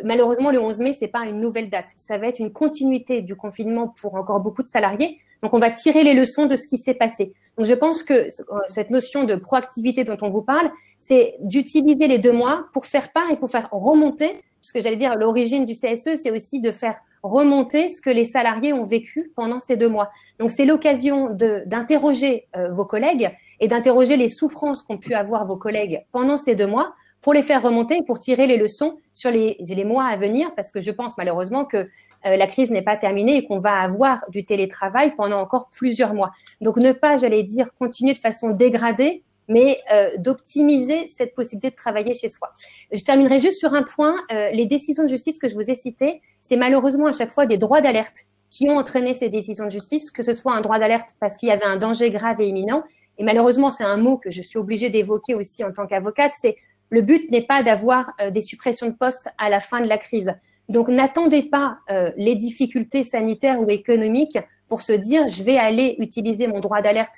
malheureusement, le 11 mai, c'est pas une nouvelle date. Ça va être une continuité du confinement pour encore beaucoup de salariés. Donc, on va tirer les leçons de ce qui s'est passé. Donc, je pense que cette notion de proactivité dont on vous parle, c'est d'utiliser les 2 mois pour faire part et pour faire remonter, parce que j'allais dire, l'origine du CSE, c'est aussi de faire remonter ce que les salariés ont vécu pendant ces 2 mois. Donc, c'est l'occasion d'interroger vos collègues et d'interroger les souffrances qu'ont pu avoir vos collègues pendant ces 2 mois pour les faire remonter et pour tirer les leçons sur les mois à venir, parce que je pense malheureusement que la crise n'est pas terminée et qu'on va avoir du télétravail pendant encore plusieurs mois. Donc, ne pas, j'allais dire, continuer de façon dégradée, mais d'optimiser cette possibilité de travailler chez soi. Je terminerai juste sur un point. Les décisions de justice que je vous ai citées, c'est malheureusement à chaque fois des droits d'alerte qui ont entraîné ces décisions de justice, que ce soit un droit d'alerte parce qu'il y avait un danger grave et imminent. Et malheureusement, c'est un mot que je suis obligée d'évoquer aussi en tant qu'avocate, c'est le but n'est pas d'avoir des suppressions de postes à la fin de la crise. Donc, n'attendez pas les difficultés sanitaires ou économiques pour se dire « je vais aller utiliser mon droit d'alerte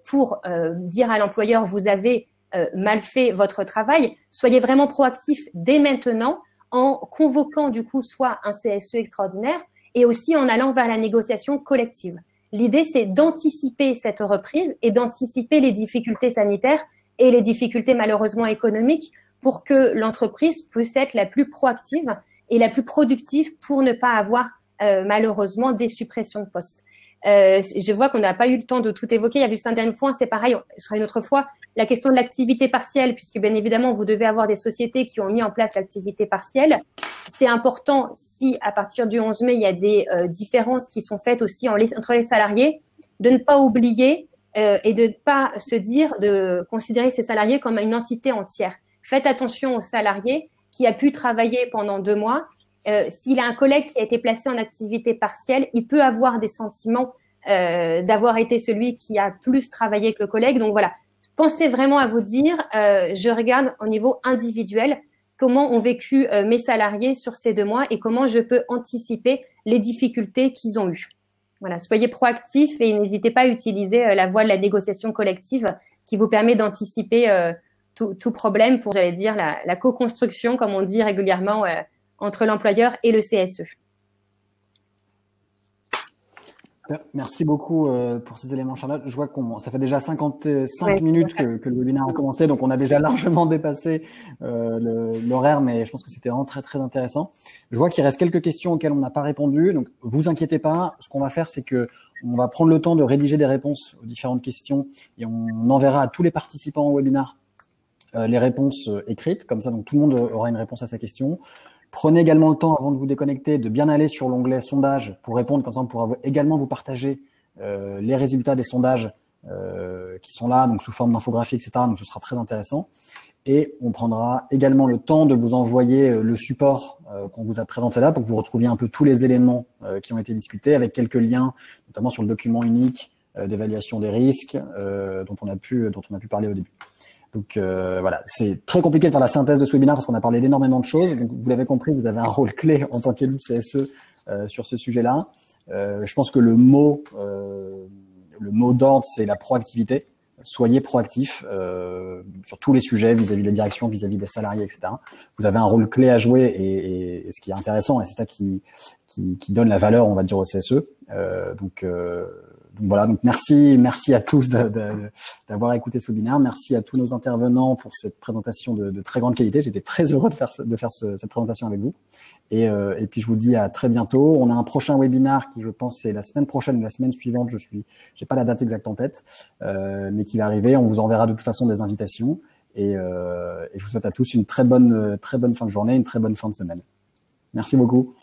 pour dire à l'employeur vous avez mal fait votre travail. Soyez vraiment proactif dès maintenant en convoquant du coup soit un CSE extraordinaire et aussi en allant vers la négociation collective. L'idée, c'est d'anticiper cette reprise et d'anticiper les difficultés sanitaires et les difficultés malheureusement économiques pour que l'entreprise puisse être la plus proactive et la plus productive pour ne pas avoir malheureusement des suppressions de postes. Je vois qu'on n'a pas eu le temps de tout évoquer. Il y a juste un dernier point, c'est pareil, ce sera une autre fois, la question de l'activité partielle, puisque bien évidemment, vous devez avoir des sociétés qui ont mis en place l'activité partielle. C'est important si, à partir du 11 mai, il y a des différences qui sont faites aussi entre les salariés, de ne pas oublier et de ne pas se dire, de considérer ces salariés comme une entité entière. Faites attention aux salariés qui a pu travailler pendant 2 mois. S'il a un collègue qui a été placé en activité partielle, il peut avoir des sentiments d'avoir été celui qui a plus travaillé que le collègue. Donc voilà, pensez vraiment à vous dire, je regarde au niveau individuel comment ont vécu mes salariés sur ces 2 mois et comment je peux anticiper les difficultés qu'ils ont eues. Voilà, soyez proactifs et n'hésitez pas à utiliser la voie de la négociation collective qui vous permet d'anticiper tout problème pour, j'allais dire, la co-construction, comme on dit régulièrement, entre l'employeur et le CSE. Merci beaucoup pour ces éléments, Charlotte. Je vois ça fait déjà 55 minutes que le webinaire a commencé, donc on a déjà largement dépassé l'horaire, mais je pense que c'était vraiment très très intéressant. Je vois qu'il reste quelques questions auxquelles on n'a pas répondu, donc vous inquiétez pas. Ce qu'on va faire, c'est que on va prendre le temps de rédiger des réponses aux différentes questions et on enverra à tous les participants au webinaire les réponses écrites, comme ça, donc tout le monde aura une réponse à sa question. Prenez également le temps, avant de vous déconnecter, de bien aller sur l'onglet sondage pour répondre. Comme ça, on pourra également vous partager les résultats des sondages qui sont là, donc sous forme d'infographie, etc. Donc, ce sera très intéressant. Et on prendra également le temps de vous envoyer le support qu'on vous a présenté là pour que vous retrouviez un peu tous les éléments qui ont été discutés avec quelques liens, notamment sur le document unique d'évaluation des risques dont on a pu parler au début. Donc voilà, c'est très compliqué de faire la synthèse de ce webinaire parce qu'on a parlé d'énormément de choses. Donc vous l'avez compris, vous avez un rôle clé en tant qu'élu CSE sur ce sujet-là. Je pense que le mot d'ordre, c'est la proactivité. Soyez proactifs sur tous les sujets vis-à-vis des directions, vis-à-vis des salariés, etc. Vous avez un rôle clé à jouer et ce qui est intéressant, et c'est ça qui donne la valeur, on va dire, au CSE. Donc voilà, donc merci à tous d'avoir écouté ce webinaire. Merci à tous nos intervenants pour cette présentation de très grande qualité. J'étais très heureux de faire cette présentation avec vous. Et puis je vous dis à très bientôt. On a un prochain webinaire qui, je pense, c'est la semaine prochaine ou la semaine suivante. J'ai pas la date exacte en tête, mais qui va arriver. On vous enverra de toute façon des invitations. Et je vous souhaite à tous une très bonne fin de journée, une très bonne fin de semaine. Merci beaucoup.